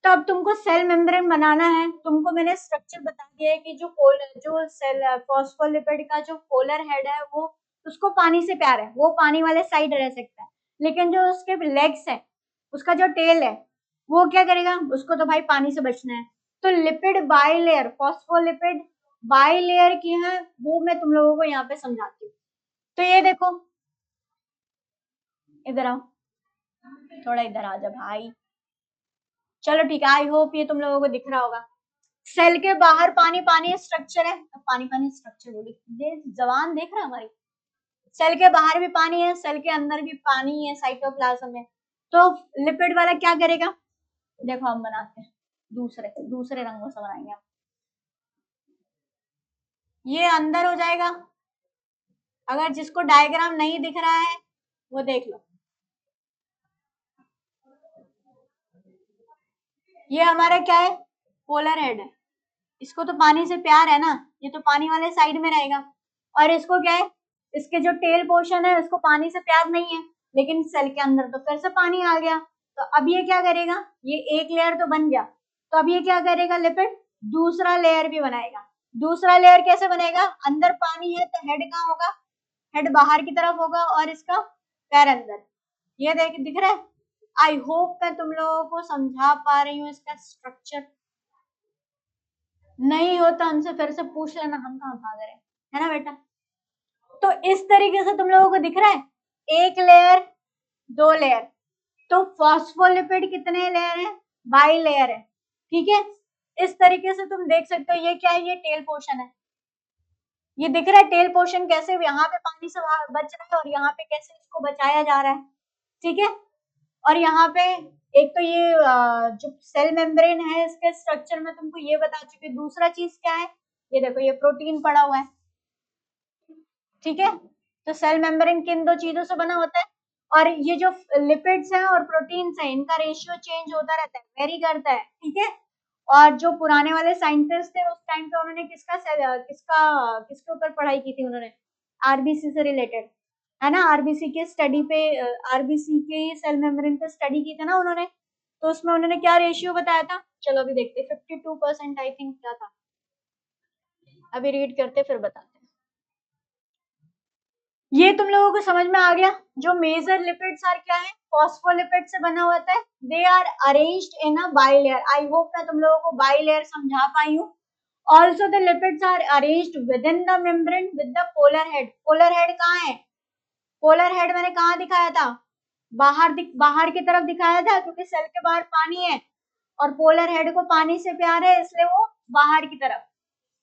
S1: तो अब तुमको सेल मेम्ब्रेन बनाना है। तुमको मैंने स्ट्रक्चर बता दिया है कि जो सेल फॉस्फोलिपिड का जो पोलर हेड है वो उसको पानी से प्यार है, वो पानी वाले साइड रह सकता है। लेकिन जो उसके लेग्स है, उसका जो टेल है, वो क्या करेगा? उसको तो भाई पानी से बचना है। तो लिपिड बाइलेयर, फॉस्फोलिपिड बाइलेयर की है, वो मैं तुम लोगों को यहाँ पे समझाती हूँ। तो ये देखो, इधर आओ, थोड़ा इधर आ जा भाई। चलो ठीक है, आई होप ये तुम लोगों को दिख रहा होगा। सेल के बाहर पानी पानी स्ट्रक्चर है, पानी पानी स्ट्रक्चर बोली, जबान देख रहा हमारी। सेल के बाहर भी पानी है, सेल के अंदर भी पानी है साइटोप्लाज्म में। तो लिपिड वाला क्या करेगा? देखो हम बनाते हैं, दूसरे दूसरे रंगों से बनाएंगे हम। ये अंदर हो जाएगा। अगर जिसको डायग्राम नहीं दिख रहा है वो देख लो। ये हमारा क्या है? पोलर हेड है। इसको तो पानी से प्यार है ना, ये तो पानी वाले साइड में रहेगा। और इसको क्या है? इसके जो टेल पोर्शन है उसको पानी से प्यार नहीं है, लेकिन सेल के अंदर तो फिर से पानी आ गया। तो अब ये क्या करेगा? ये एक लेयर तो बन गया, तो अब ये क्या करेगा? लिपिड दूसरा लेयर भी बनाएगा। दूसरा लेयर कैसे बनेगा? अंदर पानी है तो हेड कहाँ होगा? हेड बाहर की तरफ होगा और इसका पैर अंदर। ये देख दिख रहा है? आई होप मैं तुम लोगों को समझा पा रही हूँ इसका स्ट्रक्चर। नहीं हो तो हमसे फिर से पूछ लेना, हम कहाँ भाग रहे हैं, है ना बेटा? तो इस तरीके से तुम लोगों को दिख रहा है, एक लेयर, दो लेयर। तो फॉस्फोलिपिड कितने लेयर है? बाई लेयर है। ठीक है। इस तरीके से तुम देख सकते हो, ये क्या है, ये टेल पोर्शन है, ये दिख रहा है टेल पोर्शन कैसे यहाँ पे पानी से बच रहा है और यहाँ पे कैसे इसको बचाया जा रहा है, ठीक है। और यहाँ पे एक तो ये जो सेल मेम्ब्रेन है इसके स्ट्रक्चर में तुमको ये बता चुकी, दूसरा चीज क्या है, ये देखो ये प्रोटीन पड़ा हुआ है, ठीक है। तो सेल मेम्ब्रेन किन दो चीजों से बना होता है, और ये जो लिपिड्स हैं और प्रोटीन्स हैं इनका रेशियो चेंज होता रहता है, वेरी करता है, ठीक है। और जो पुराने वाले साइंटिस्ट थे उस टाइम पे उन्होंने किसके ऊपर पढ़ाई की थी, उन्होंने आरबीसी से रिलेटेड, है ना, आरबीसी के स्टडी पे, आरबीसी के सेल मेम्ब्रेन पे स्टडी की थी ना उन्होंने, तो उसमें उन्होंने क्या रेशियो बताया था, चलो अभी देखते, 52% आई थिंक क्या था, अभी रीड करते फिर बताते हैं। ये तुम लोगों को समझ में आ गया, जो मेजर लिपिड्स आर क्या है, फॉस्फोलिपिड से बना होता है, they are arranged in a bilayer, I hope मैं तुम लोगों को बाइलेयर समझा पाई हूँ। Also the lipids are arranged within the membrane with the polar head, polar head कहाँ है, पोलर हेड मैंने कहाँ दिखाया था, बाहर की तरफ दिखाया था, क्योंकि सेल के बाहर पानी है और पोलर हेड को पानी से प्यार है इसलिए वो बाहर की तरफ।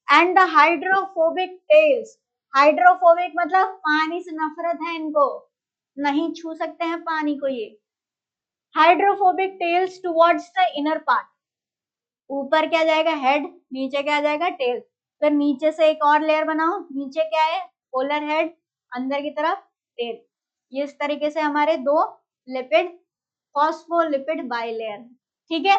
S1: And the hydrophobic tails, hydrophobic मतलब पानी से नफरत है इनको, नहीं छू सकते हैं पानी को ये। Hydrophobic tails towards the inner part, ऊपर क्या जाएगा हेड, नीचे क्या जाएगा टेल, फिर नीचे से एक और लेयर बनाओ, नीचे क्या है पोलर हेड, अंदर की तरफ टेल, ये इस तरीके से हमारे दो लिपिड फॉस्फोलिपिड बाइलेयर, ठीक है।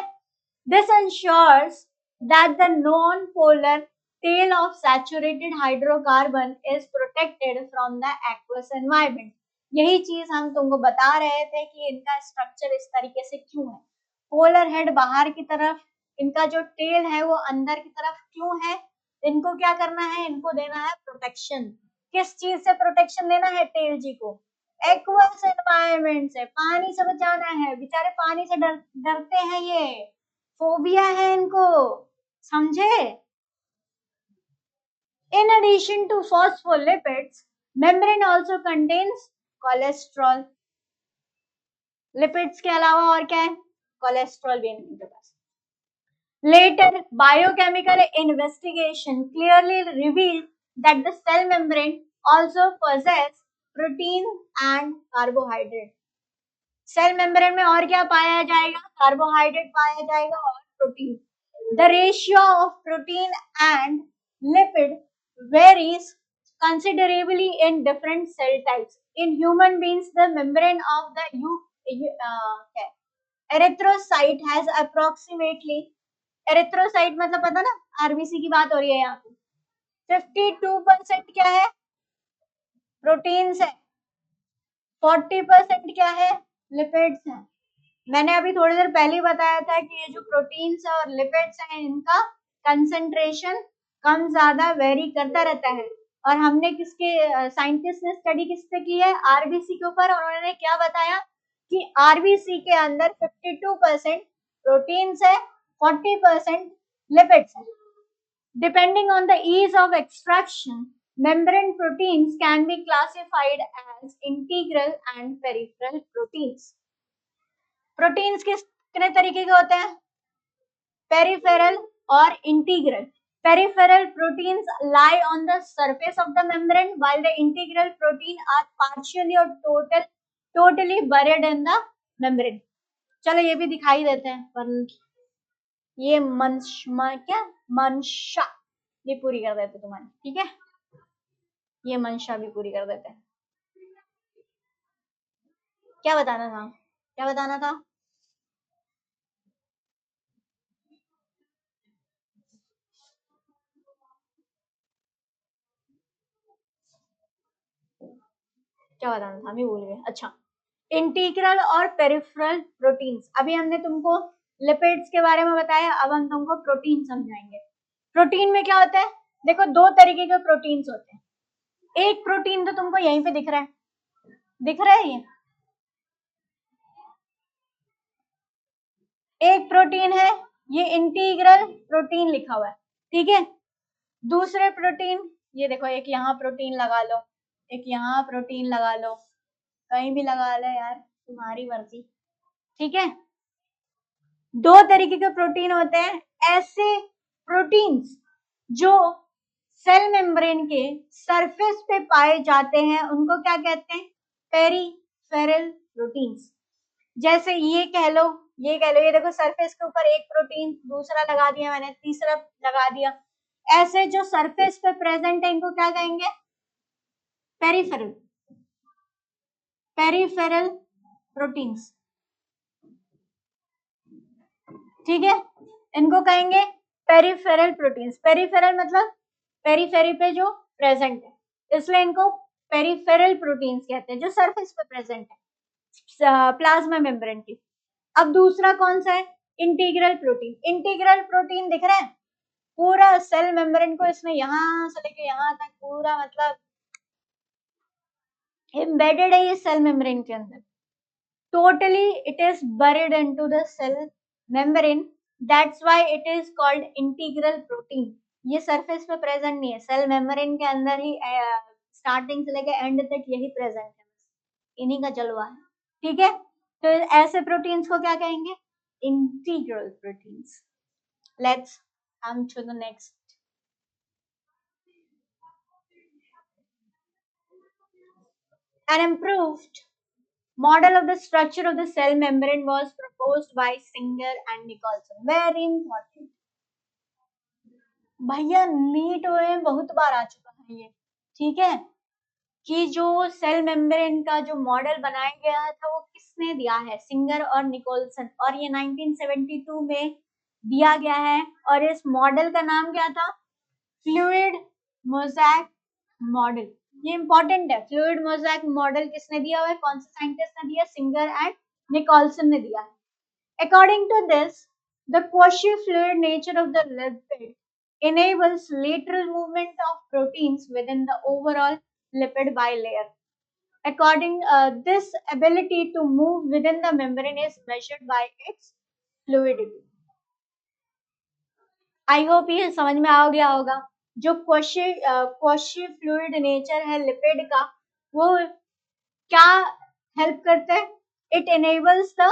S1: This ensures that the non-polar tail of saturated hydrocarbon is protected from the aqueous environment. यही चीज हम तुमको बता रहे थे कि इनका स्ट्रक्चर इस तरीके से क्यों है, पोलर हेड बाहर की तरफ, इनका जो टेल है वो अंदर की तरफ क्यों है, इनको क्या करना है, इनको देना है प्रोटेक्शन, किस चीज से प्रोटेक्शन देना है टेल जी को, एक्वस एनवायरमेंट से, पानी से बचाना है, बेचारे पानी से डरते हैं, ये फोबिया है इनको, समझे। In addition to phospholipids, membrane also contains cholesterol. Lipids के अलावा और क्या है, कोलेस्ट्रॉल भी इनके पास। Later, biochemical investigation clearly revealed that the cell membrane also possess protein and carbohydrate. Cell membrane में और क्या पाया जाएगा, कार्बोहाइड्रेट पाया जाएगा और protein. The ratio of protein and lipid varies considerably in different cell types. In human beings, the membrane of the erythrocyte has approximately, erythrocyte मतलब पता ना, आरबीसी की बात हो रही है यहाँ पे, 52% क्या है प्रोटीन्स है, 40% क्या है लिपिड्स है। मैंने अभी थोड़ी देर पहले ही बताया था कि ये जो प्रोटीन्स और लिपिड्स हैं इनका कंसंट्रेशन कम ज्यादा वेरी करता रहता है, और हमने किसके साइंटिस्ट ने स्टडी किस पे की है, आरबीसी के ऊपर, और उन्होंने क्या बताया कि आरबीसी के अंदर 52% प्रोटीन्स है, 40% लिपिड्स है। Depending on the ease of extraction, membrane proteins can be classified as integral and peripheral proteins. Proteins कितने तरीके के होते हैं, पेरिफेरल और integral. Peripheral proteins lie on the surface of the membrane while the integral protein are partially or totally buried in the membrane. चलो ये भी दिखाई देते हैं, पर ये मंशा भी पूरी कर देते तुम्हारी, ठीक है, ये मंशा भी पूरी कर देते हैं। क्या बताना था, क्या बताना था, क्या बताना था, मैं भूल गई। अच्छा, इंटीग्रल और पेरिफेरल प्रोटीन्स, अभी हमने तुमको लिपिड्स के बारे में बताया, अब हम तुमको प्रोटीन समझाएंगे। प्रोटीन में क्या होता है, देखो दो तरीके के प्रोटीन्स होते हैं, एक प्रोटीन तो तुमको यहीं पे दिख रहा है, दिख रहा है ये, एक प्रोटीन है ये इंटीग्रल प्रोटीन लिखा हुआ है, ठीक है। दूसरे प्रोटीन, ये देखो एक यहाँ प्रोटीन लगा लो, एक यहाँ प्रोटीन लगा लो, कहीं भी लगा लो यार, तुम्हारी मर्जी, ठीक है। दो तरीके के प्रोटीन होते हैं, ऐसे प्रोटीन्स जो सेल मेम्ब्रेन के सरफेस पे पाए जाते हैं उनको क्या कहते हैं? Peripheral proteins. जैसे ये कह लो, ये कह लो, ये देखो सरफेस के ऊपर एक प्रोटीन, दूसरा लगा दिया मैंने, तीसरा लगा दिया, ऐसे जो सरफेस पे प्रेजेंट है इनको क्या कहेंगे? Peripheral, peripheral proteins. ठीक है, इनको कहेंगे पेरिफेरल प्रोटीन्स। पेरिफेरल मतलब पेरीफेरी पे जो प्रेजेंट है, इसलिए इनको पेरिफेरल प्रोटीन्स कहते हैं, जो सरफेस पे प्रेजेंट है प्लाज्मा मेम्ब्रेन की। अब दूसरा कौन सा है? Integral protein. इंटीग्रल प्रोटीन दिख रहा है, पूरा सेल मेम्ब्रेन को इसने यहां से लेके यहां तक पूरा मतलब एम्बेडेड है ये सेल मेम्ब्रेन के अंदर। Totally it is buried into the cell membrane, that's why it is called integral protein। ये सरफेस पे प्रेजेंट नहीं है, सेल मेम्ब्रेन के अंदर ही स्टार्टिंग से लेके एंड तक यही प्रेजेंट है, इन्हीं का जलवा है। ठीक है, तो ऐसे प्रोटीन्स को क्या कहेंगे? Integral proteins. Let's come to the next। An improved model of the structure of the cell membrane was proposed by Singer and Nicholson। Very important। भैया नीट में बहुत बार आ चुका है ये। ठीक है, कि जो सेल मेम्ब्रेन का जो मॉडल बनाया गया था वो किसने दिया है? सिंगर और निकोलसन, और ये 1972 में दिया गया है। और इस मॉडल का नाम क्या था? Fluid mosaic model. ये इंपॉर्टेंट है। फ्लूइड मोज़ेक मॉडल किसने दिया हुआ है? कौन से साइंटिस्ट ने दिया? सिंगर एंड निकोलसन ने दिया है। According to this, the quasi-fluid nature of the lipid enables lateral movement of proteins within the overall lipid bilayer। According this ability to move within the membrane is measured by its fluidity। I hope ये समझ में आ गया होगा। जो क्वशी fluid nature है lipid का, वो क्या हेल्प करता है? It enables the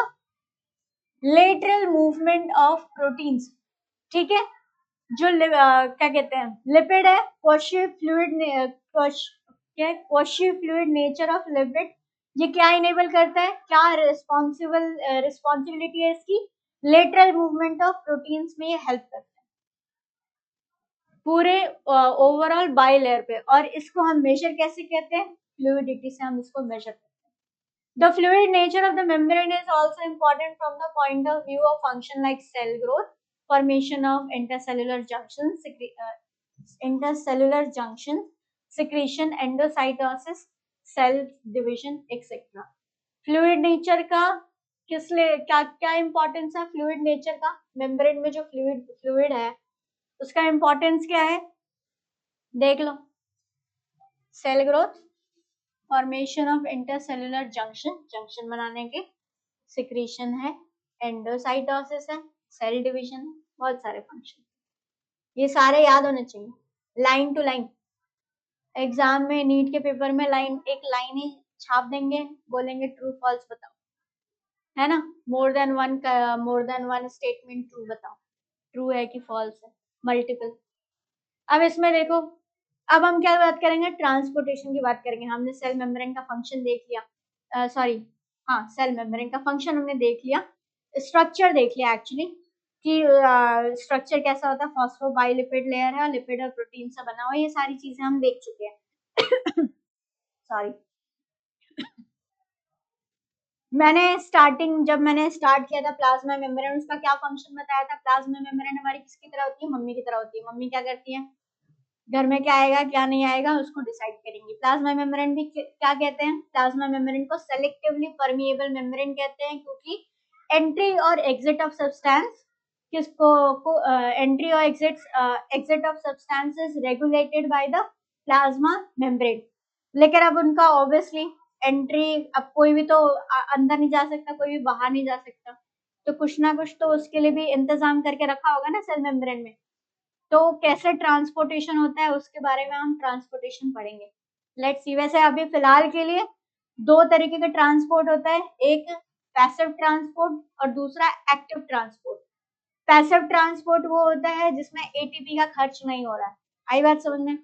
S1: lateral movement of proteins. ठीक है, जो क्या कहते हैं, लिपिड है, क्वशी फ्लूइड नेचर ऑफ लिपिड, ये क्या इनेबल करता है? क्या रिस्पॉन्सिबिलिटी है इसकी? लेटरल मूवमेंट ऑफ प्रोटीन्स में ये हेल्प करता है पूरे ओवरऑल बाई लेयर पे। और इसको हम मेजर कैसे कहते हैं? फ्लूइडिटी से हम इसको मेजर करते हैं। The fluid nature of the membrane is also important from the point of view of function like cell growth, formation of intercellular junctions, secretion, endocytosis, cell division, etc। Fluid nature का किस लिए क्या क्या importance है? Fluid nature का, membrane में जो fluid है उसका इंपॉर्टेंस क्या है? देख लो, cell growth, formation of intercellular junction बनाने के, सिक्रीशन है, एंडोसाइटोसिस है, सेल डिवीजन है, बहुत सारे फंक्शन, ये सारे याद होने चाहिए लाइन टू लाइन। एग्जाम में नीट के पेपर में एक लाइन ही छाप देंगे, बोलेंगे ट्रू फॉल्स बताओ, है ना? More than one statement true बताओ, ट्रू है कि फॉल्स है, मल्टीपल। अब इसमें देखो, अब हम क्या बात करेंगे? ट्रांसपोर्टेशन की बात करेंगे। हमने सेल मेम्ब्रेन का फंक्शन देख लिया, सॉरी हाँ, सेल मेम्ब्रेन का फंक्शन हमने देख लिया, स्ट्रक्चर देख लिया एक्चुअली, कि स्ट्रक्चर कैसा होता है, फॉस्फोबाइलिपिड लेयर है, लिपिड और प्रोटीन से बना हुआ, ये सारी चीजें हम देख चुके हैं। सॉरी, जब मैंने स्टार्ट किया था प्लाज्मा मेम्ब्रेन, उसका क्या फंक्शन बताया था? प्लाज्मा मेम्ब्रेन हमारी किसकी तरह होती है? मम्मी की तरह होती है। मम्मी क्या करती है? घर में क्या आएगा क्या नहीं आएगा उसको डिसाइड करेंगे। प्लाज्मा मेम्ब्रेन भी क्या कहते हैं? प्लाज्मा मेम्ब्रेन को सेलेक्टिवली परमिएबल मेम्ब्रेन कहते हैं, क्योंकि एंट्री और एग्जिट ऑफ सब्सटेंस एंट्री और exit of substance is regulated by the plasma membrane. लेकिन अब उनका ऑब्वियसली एंट्री, अब कोई भी तो अंदर नहीं जा सकता, कोई भी बाहर नहीं जा सकता, तो कुछ ना कुछ तो उसके लिए भी इंतजाम करके रखा होगा ना सेल मेम्ब्रेन में। तो कैसे ट्रांसपोर्टेशन होता है उसके बारे में हम ट्रांसपोर्टेशन पढ़ेंगे। Let's see. वैसे अभी फिलहाल के लिए दो तरीके का ट्रांसपोर्ट होता है, एक पैसिव ट्रांसपोर्ट और दूसरा एक्टिव ट्रांसपोर्ट। पैसिव ट्रांसपोर्ट वो होता है जिसमें एटीपी का खर्च नहीं हो रहा है। आई बात समझ में?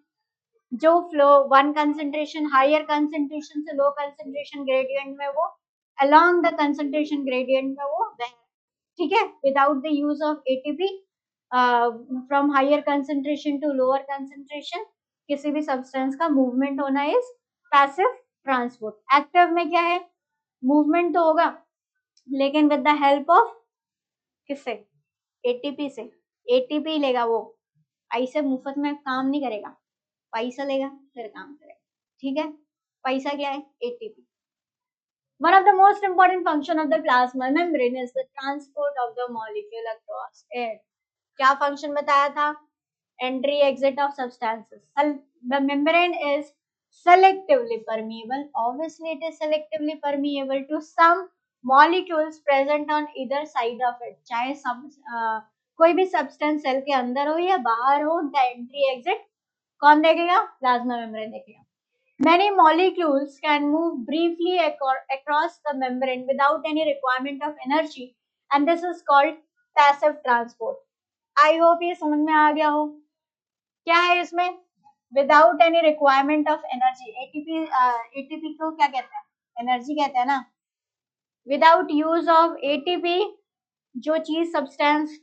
S1: जो flow one concentration higher concentration से लो कंसेंट्रेशन ग्रेडियंट में वो अलोंग द कंसेंट्रेशन ग्रेडियंट में वो बह, ठीक है, without the use of ATP from higher concentration to lower concentration किसी भी सब्सटेंस का मूवमेंट होना इज पैसिव ट्रांसपोर्ट। एक्टिव में क्या है, मूवमेंट तो होगा लेकिन विद द हेल्प ऑफ किससे, एटीपी से। एटीपी लेगा वो, ऐसे मुफ्त में काम नहीं करेगा, पैसा लेगा फिर काम करेगा, ठीक है। पैसा क्या है, ATP. One of the most important function of the plasma membrane is the transport of the molecule across it. क्या function बताया था, entry exit of substances. The membrane is selectively permeable. Obviously it is selectively permeable to some molecules present on either side of it. चाहे कोई भी substance cell के अंदर हो या बाहर हो, उनका entry exit कौन देखेगा, प्लाज्मा मेम्ब्रेन देखेगा। Many molecules can move briefly across the membrane without any requirement of energy, and this is called passive transport. I hope ये समझ में आ गया हो। क्या है इसमें, without any requirement of energy. ATP ATP को क्या कहते हैं, एनर्जी कहते हैं ना। विदाउट यूज ऑफ एटीपी जो चीज सब्सटेंस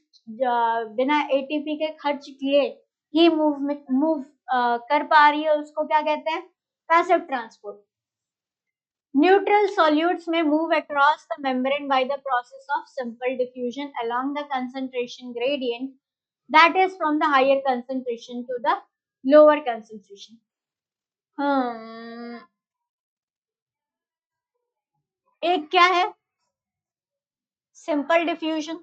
S1: बिना एटीपी के खर्च किए ही मूव कर पा रही है उसको क्या कहते हैं, पैसिव ट्रांसपोर्ट। न्यूट्रल सॉल्यूट्स में move across the membrane by the process of simple diffusion along the concentration gradient that is from the higher concentration to the lower concentration. एक क्या है, सिंपल डिफ्यूजन,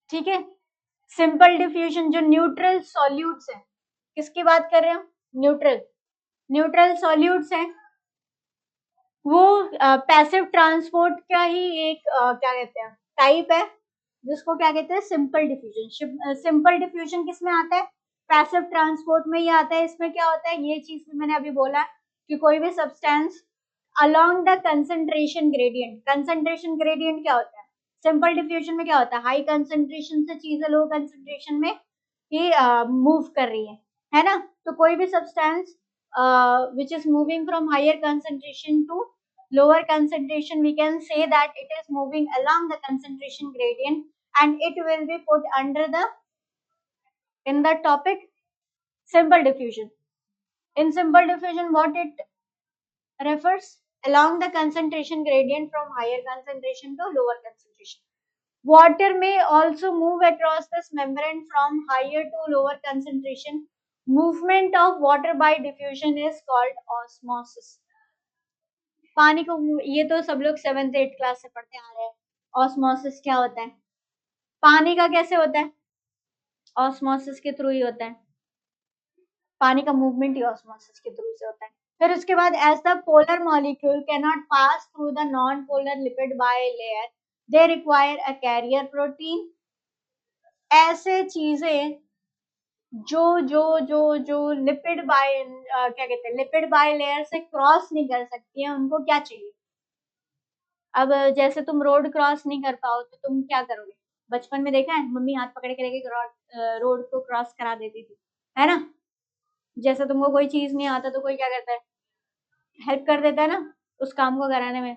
S1: ठीक है। सिंपल डिफ्यूजन जो neutral solutes है, किसकी बात कर रहे हैं, न्यूट्रल न्यूट्रल सॉल्यूट्स है, वो पैसिव ट्रांसपोर्ट का ही एक क्या कहते हैं टाइप है, जिसको क्या कहते हैं, सिंपल डिफ्यूजन। सिंपल डिफ्यूजन किस में आता है, पैसिव ट्रांसपोर्ट में ही आता है। इसमें क्या होता है, ये चीज भी मैंने अभी बोला कि कोई भी substance along the concentration gradient, concentration gradient क्या होता है, सिंपल डिफ्यूजन में क्या होता है, हाई कंसंट्रेशन से चीजें लो कंसंट्रेशन में ही मूव कर रही है ना। तो कोई भी substance which is moving from higher concentration to lower concentration, we can say that it is moving along the concentration gradient and it will be put under the in the topic simple diffusion. In simple diffusion what it refers, along the concentration gradient from higher concentration to lower concentration. Water may also move across this membrane from higher to lower concentration. Movement of water by diffusion is called osmosis. पानी को, ये तो सब लोग 7th 8th class से पढ़ते आ रहे हैं। ऑस्मोसिस क्या होता है, पानी का कैसे होता है, ऑस्मोसिस के थ्रू ही होता है, पानी का मूवमेंट ही ऑस्मोसिस के थ्रू से होता है। फिर उसके बाद as the polar molecule can not pass through the non polar lipid bilayer, they require a carrier protein. ऐसे चीजें जो जो जो जो लिपिड बाय क्या कहते हैं, लिपिड बाय लेयर से क्रॉस नहीं कर सकती है, उनको क्या चाहिए। अब जैसे तुम रोड क्रॉस नहीं कर पाओ तो तुम क्या करोगे, बचपन में देखा है मम्मी हाथ पकड़ के लेके रोड को क्रॉस करा देती थी, है ना। जैसे तुमको कोई चीज नहीं आता तो कोई क्या करता है, हेल्प कर देता है ना उस काम को कराने में।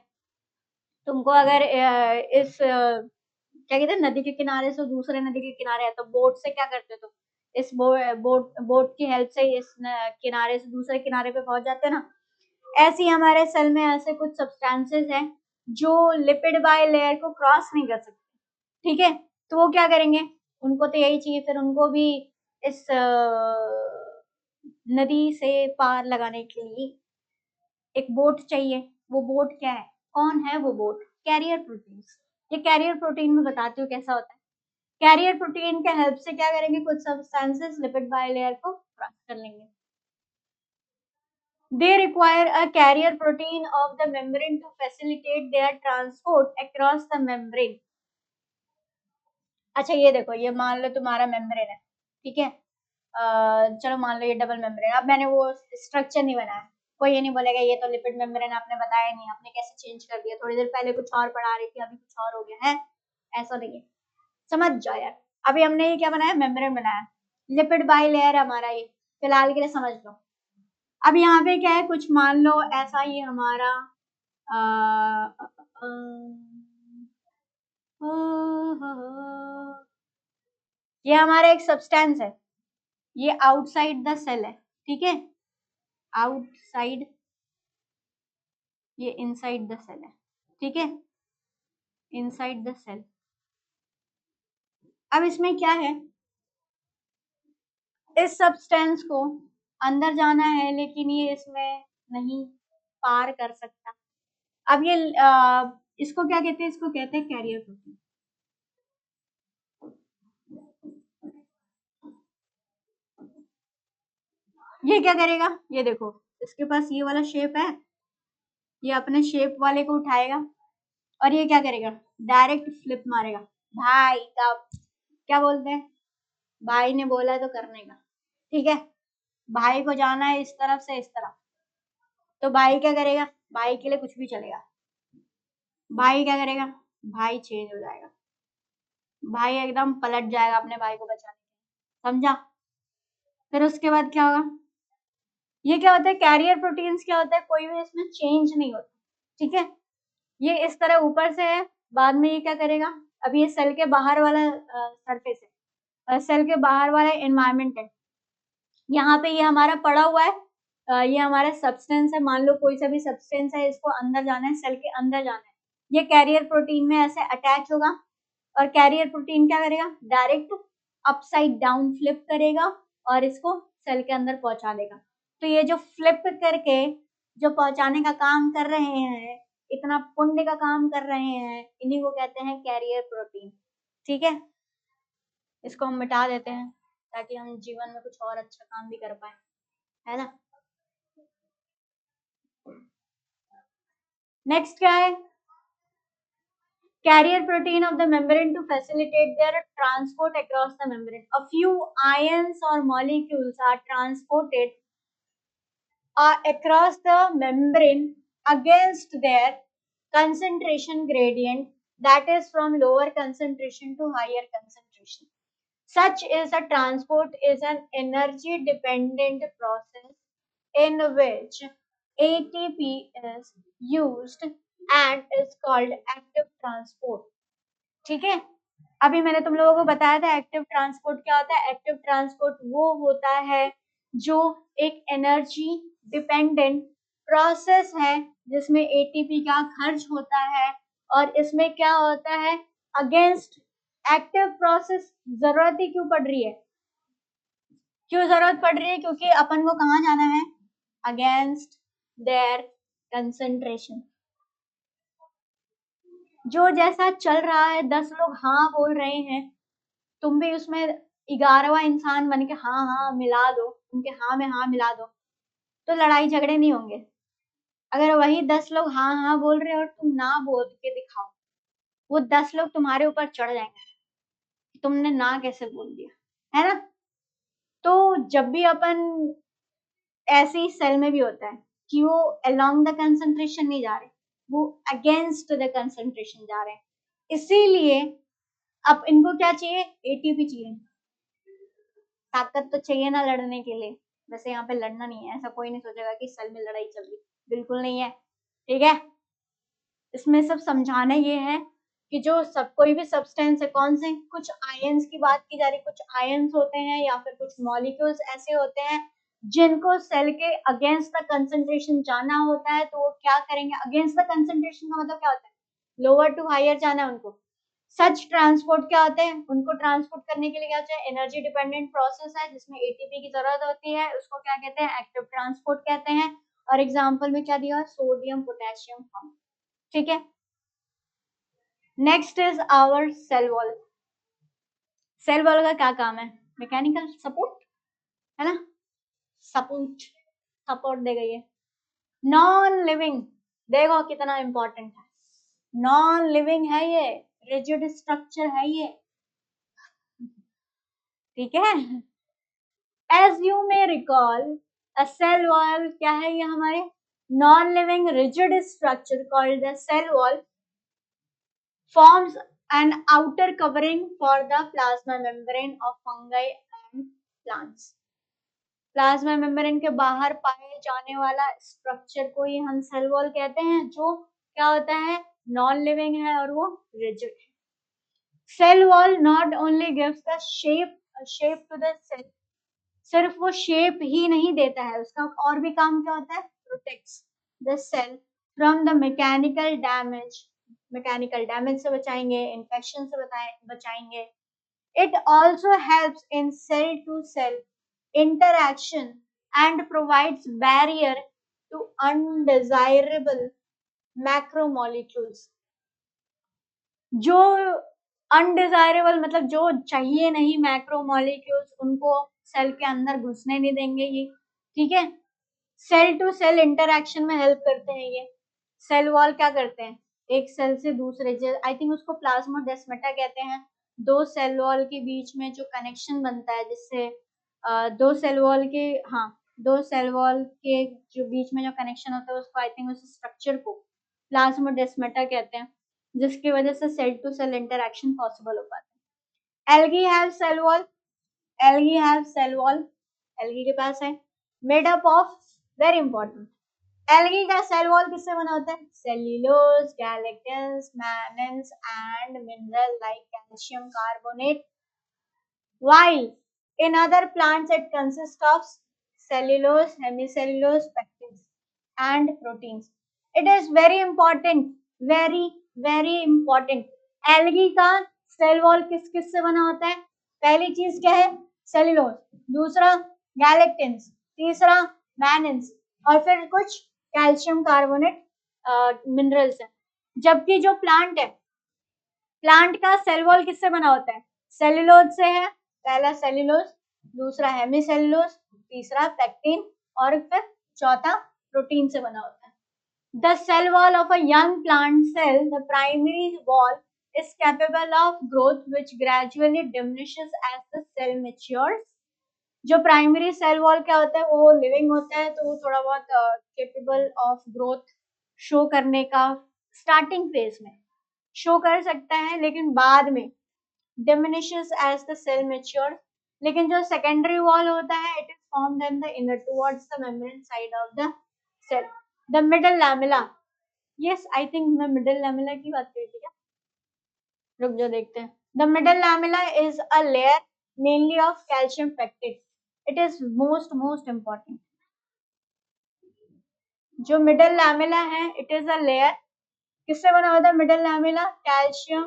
S1: तुमको अगर इस क्या कहते हैं नदी के किनारे से दूसरे नदी के किनारे है तो बोट से क्या करते हो, इस बोट की हेल्प से इस किनारे से दूसरे किनारे पे पहुंच जाते हैं ना। ऐसे ही हमारे सेल में ऐसे कुछ सब्सटेंसेस हैं जो लिपिड बाय लेयर को क्रॉस नहीं कर सकते, ठीक है। तो वो क्या करेंगे, उनको तो यही चाहिए, फिर उनको भी इस नदी से पार लगाने के लिए एक बोट चाहिए। वो बोट क्या है, कौन है वो बोट, कैरियर प्रोटीन। ये कैरियर प्रोटीन में बताती हूँ कैसा होता है। कैरियर प्रोटीन के हेल्प से क्या करेंगे, कुछ सब्सटेंसेस लिपिड बाय लेयर को क्रॉस कर लेंगे। They require a carrier protein of the membrane to facilitate their transport across the membrane. अच्छा ये देखो, ये मान लो तुम्हारा मेम्ब्रेन है, ठीक है। चलो मान लो ये डबल मेम्ब्रेन, अब मैंने वो स्ट्रक्चर नहीं बनाया, कोई ये नहीं बोलेगा ये तो लिपिड मेम्ब्रेन आपने बताया नहीं, आपने कैसे चेंज कर दिया, थोड़ी देर पहले कुछ और पढ़ा रही थी अभी कुछ और हो गया है, ऐसा नहीं है, समझ जाओ यार। अभी हमने ये क्या बनाया, मेम्ब्रेन बनाया, लिपिड बाइलेयर हमारा ये, फिलहाल के लिए समझ लो। अब यहाँ पे क्या है, कुछ मान लो ऐसा ही हमारा ये हमारा एक सब्सटेंस है, ये आउटसाइड द सेल है, ठीक है, आउटसाइड, ये इनसाइड द सेल है, ठीक है, इनसाइड द सेल। अब इसमें क्या है, इस सब्सटेंस को अंदर जाना है लेकिन ये इसमें नहीं पार कर सकता। अब ये इसको क्या कहते हैं, इसको कहते हैं कैरियर प्रोटीन। ये क्या करेगा, ये देखो इसके पास ये वाला शेप है, ये अपने शेप वाले को उठाएगा और ये क्या करेगा, डायरेक्ट फ्लिप मारेगा। भाई का क्या बोलते हैं, भाई ने बोला तो करने का, ठीक है, भाई को जाना है इस तरफ से इस तरफ, तो भाई क्या करेगा, भाई के लिए कुछ भी चलेगा। भाई क्या करेगा, भाई चेंज हो जाएगा, भाई एकदम पलट जाएगा अपने भाई को बचाने, समझा। फिर उसके बाद क्या होगा, ये क्या होता है, कैरियर प्रोटीन्स क्या होता है, कोई भी इसमें चेंज नहीं होता, ठीक है, ये इस तरह ऊपर से है, बाद में ये क्या करेगा, अब ये सेल के बाहर वाला सरफेस है, सेल के बाहर वाला एनवायरमेंट है, यहाँ पे ये हमारा पड़ा हुआ है, ये हमारा सब्सटेंस है, मान लो कोई सा भी सब्सटेंस है, इसको अंदर जाना है, सेल के अंदर जाना है, ये कैरियर प्रोटीन में ऐसे अटैच होगा और कैरियर प्रोटीन क्या करेगा, डायरेक्ट अपसाइड डाउन फ्लिप करेगा और इसको सेल के अंदर पहुंचा देगा। तो ये जो फ्लिप करके जो पहुंचाने का काम कर रहे हैं, इतना पुण्य का काम कर रहे हैं, इन्हीं को कहते हैं कैरियर प्रोटीन, ठीक है। इसको हम मिटा देते हैं ताकि हम जीवन में कुछ और अच्छा काम भी कर पाए, है ना। नेक्स्ट क्या है, carrier protein of the membrane to facilitate their transport across the membrane. A few ions or molecules are transported across the membrane against their concentration gradient, that is from lower concentration to higher concentration. Such is a transport is an energy dependent process in which ATP is used and is called active transport, ठीक है। अभी मैंने तुम लोगों को बताया था active transport क्या होता है, एक्टिव ट्रांसपोर्ट वो होता है जो एक एनर्जी डिपेंडेंट प्रोसेस है जिसमें एटीपी का खर्च होता है, और इसमें क्या होता है, अगेंस्ट एक्टिव प्रोसेस जरूरत ही क्यों पड़ रही है, क्यों जरूरत पड़ रही है, क्योंकि अपन को कहाँ जाना है, अगेंस्ट देयर कंसंट्रेशन। जो जैसा चल रहा है, 10 लोग हाँ बोल रहे हैं, तुम भी उसमें 11वां इंसान बन के हाँ हाँ मिला दो, उनके हाँ में हाँ मिला दो, तो लड़ाई झगड़े नहीं होंगे। अगर वही 10 लोग हाँ हाँ बोल रहे हैं और तुम ना बोल के दिखाओ, वो 10 लोग तुम्हारे ऊपर चढ़ जाएंगे, तुमने ना कैसे बोल दिया, है ना। तो जब भी अपन, ऐसे ही सेल में भी होता है कि वो अलोंग द कंसंट्रेशन नहीं जा रहे, वो अगेंस्ट द कंसंट्रेशन जा रहे हैं, इसीलिए अब इनको क्या चाहिए, एटीपी चाहिए, ताकत तो चाहिए ना लड़ने के लिए। वैसे यहाँ पे लड़ना नहीं है, ऐसा कोई नहीं सोचेगा कि सेल में लड़ाई चल रही, बिल्कुल नहीं है, ठीक है। इसमें सब समझाना ये है कि जो सब कोई भी सब्सटेंस है, कौन से, कुछ आयंस की बात की जा रही, कुछ आयंस होते हैं या फिर कुछ मॉलिक्यूल्स ऐसे होते हैं जिनको सेल के अगेंस्ट द कंसंट्रेशन जाना होता है, तो वो क्या करेंगे, अगेंस्ट द कंसंट्रेशन का मतलब क्या होता है, लोअर टू हायर जाना है उनको। सच ट्रांसपोर्ट क्या होते हैं, उनको ट्रांसपोर्ट करने के लिए क्या चाहिए, एनर्जी डिपेंडेंट प्रोसेस है जिसमें एटीपी की जरूरत होती है, उसको क्या कहते हैं, एक्टिव ट्रांसपोर्ट कहते हैं। और एग्जांपल में क्या दिया, सोडियम पोटेशियम फॉर्म, ठीक है। Next is our cell wall. Cell wall का क्या काम है, मैकेनिकल सपोर्ट, है ना, सपोर्ट, सपोर्ट देगा ये। नॉन लिविंग, देखो कितना इंपॉर्टेंट है, नॉन लिविंग है ये, रिजिड स्ट्रक्चर है ये, ठीक है। As you may recall, a cell wall क्या है, ये हमारे non living rigid structure called the cell wall forms an outer covering for the plasma membrane of fungi and plants. Plasma membrane के बाहर पाए जाने वाला स्ट्रक्चर को ही हम सेल वॉल कहते हैं, जो क्या होता है, नॉन लिविंग है और वो रिजिड है. Cell wall not only gives the shape to the cell, सिर्फ वो शेप ही नहीं देता है, उसका और भी काम क्या होता है, protects the cell from the mechanical damage से बचाएंगे, इन्फेक्शन से बचाएंगे. It also helps in cell to cell interaction and provides barrier to undesirable macromolecules. जो अनडिजायरेबल मतलब जो चाहिए नहीं मैक्रोमोलिक्यूल्स, उनको सेल के अंदर घुसने नहीं देंगे ये. ठीक है, सेल टू सेल इंटरैक्शन में हेल्प करते हैं ये. सेल वॉल क्या करते हैं, एक सेल से दूसरे, आई थिंक उसको प्लाज्मोडेस्माटा कहते हैं, दो सेल वॉल के बीच में जो कनेक्शन बनता है, जिससे दो सेल वॉल के जो बीच में जो कनेक्शन होता है उसको, आई थिंक उस स्ट्रक्चर को प्लाज्मोडेस्माटा कहते हैं, जिसकी वजह से cell to cell interaction possible हो पाता है. Algae have cell wall, algae के पास है, made up of, very important, algae का सेल वॉल किससे बना होता है, cellulose, galactans, mannans and mineral like calcium carbonate. While in other plants it consists of cellulose, hemicellulose, pectins and proteins. It is very important, very important. Algae का cell wall किस किस से बना होता है, पहली चीज क्या है, सेल्यूलोज, दूसरा गैलेक्टिन्स, तीसरा मैग्नेंस, और फिर कुछ कैल्शियम कार्बोनेट मिनरल्स है. जबकि जो प्लांट है, प्लांट का सेल वॉल किससे बना होता है, सेल्यूलोज से है, पहला सेल्यूलोज, दूसरा हेमीसेल्यूलोज, तीसरा पेक्टिन और फिर चौथा प्रोटीन से बना होता है. The cell wall of a young plant cell, the primary wall is capable of growth which gradually diminishes as the cell matures. जो प्राइमरी सेल वॉल क्या होता है, वो लिविंग होता है, तो वो थोड़ा बहुत केपेबल ऑफ ग्रोथ शो करने का स्टार्टिंग फेज में शो कर सकता है, लेकिन बाद में diminishes as the cell matures. लेकिन जो सेकेंडरी वॉल होता है, it is formed in the inner towards the membrane side of the cell. The middle lamella, yes, I think मैं middle lamella की बात कर रही थी क्या, रुक जाओ देखते हैं. The middle lamella is a layer mainly of calcium pectide. It is most important. जो middle lamella है, it is a layer किससे बना होता है, मिडल लैमेला कैल्शियम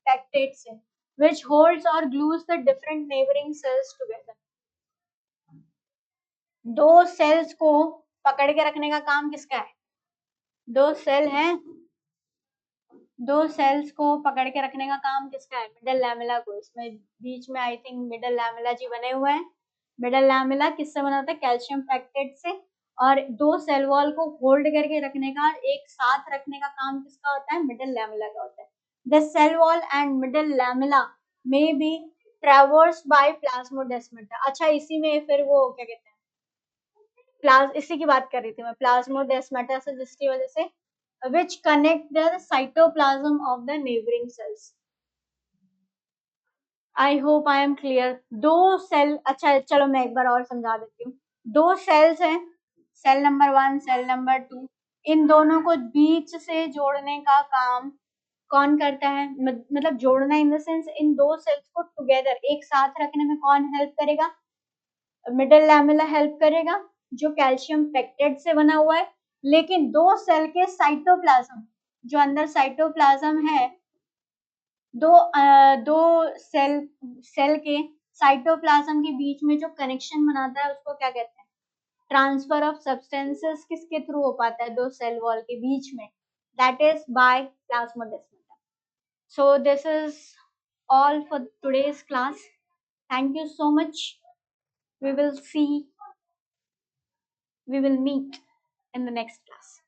S1: पैक्टेट से, which holds or glues the different neighboring cells together. दो sales को पकड़ के रखने का काम किसका है, दो सेल हैं, दो सेल्स को पकड़ के रखने का काम किसका है, मिडल लैमेला को. इसमें बीच में आई थिंक मिडल लैमेला जी बने हुए हैं. मिडल लैमेला किससे बना होता है, कैल्शियम पैक्टेट से, और दो सेल वॉल को होल्ड करके रखने का, एक साथ रखने का काम किसका होता है, मिडल लैमेला का होता है. The cell wall and middle lamella may be traversed by plasmodesmata. अच्छा, इसी में फिर वो क्या कहते हैं, इसी की बात कर रही थी मैं, प्लाज्मोडेस्माटा से, जिसकी वजह से which connect the cytoplasm of the neighboring cells. I hope I am clear. दो सेल, अच्छा चलो मैं एक बार और समझा देती हूँ. दो सेल्स हैं, सेल नंबर 1, सेल नंबर 2, इन दोनों को बीच से जोड़ने का काम कौन करता है, मतलब जोड़ना इन द सेंस इन दो सेल्स को टुगेदर एक साथ रखने में कौन हेल्प करेगा, मिडल लैमेला हेल्प करेगा, जो कैल्शियम पेक्टेट से बना हुआ है. लेकिन दो सेल के साइटोप्लाज्म, जो अंदर साइटोप्लाज्म है, दो सेल के साइटोप्लाज्म के बीच में जो कनेक्शन बनाता है उसको क्या कहते हैं, ट्रांसफर ऑफ सब्सटेंसेस किसके थ्रू हो पाता है, दो सेल वॉल के बीच में, that is by plasmodesmata. So this is all for today's class. Thank you so much. We will meet in the next class.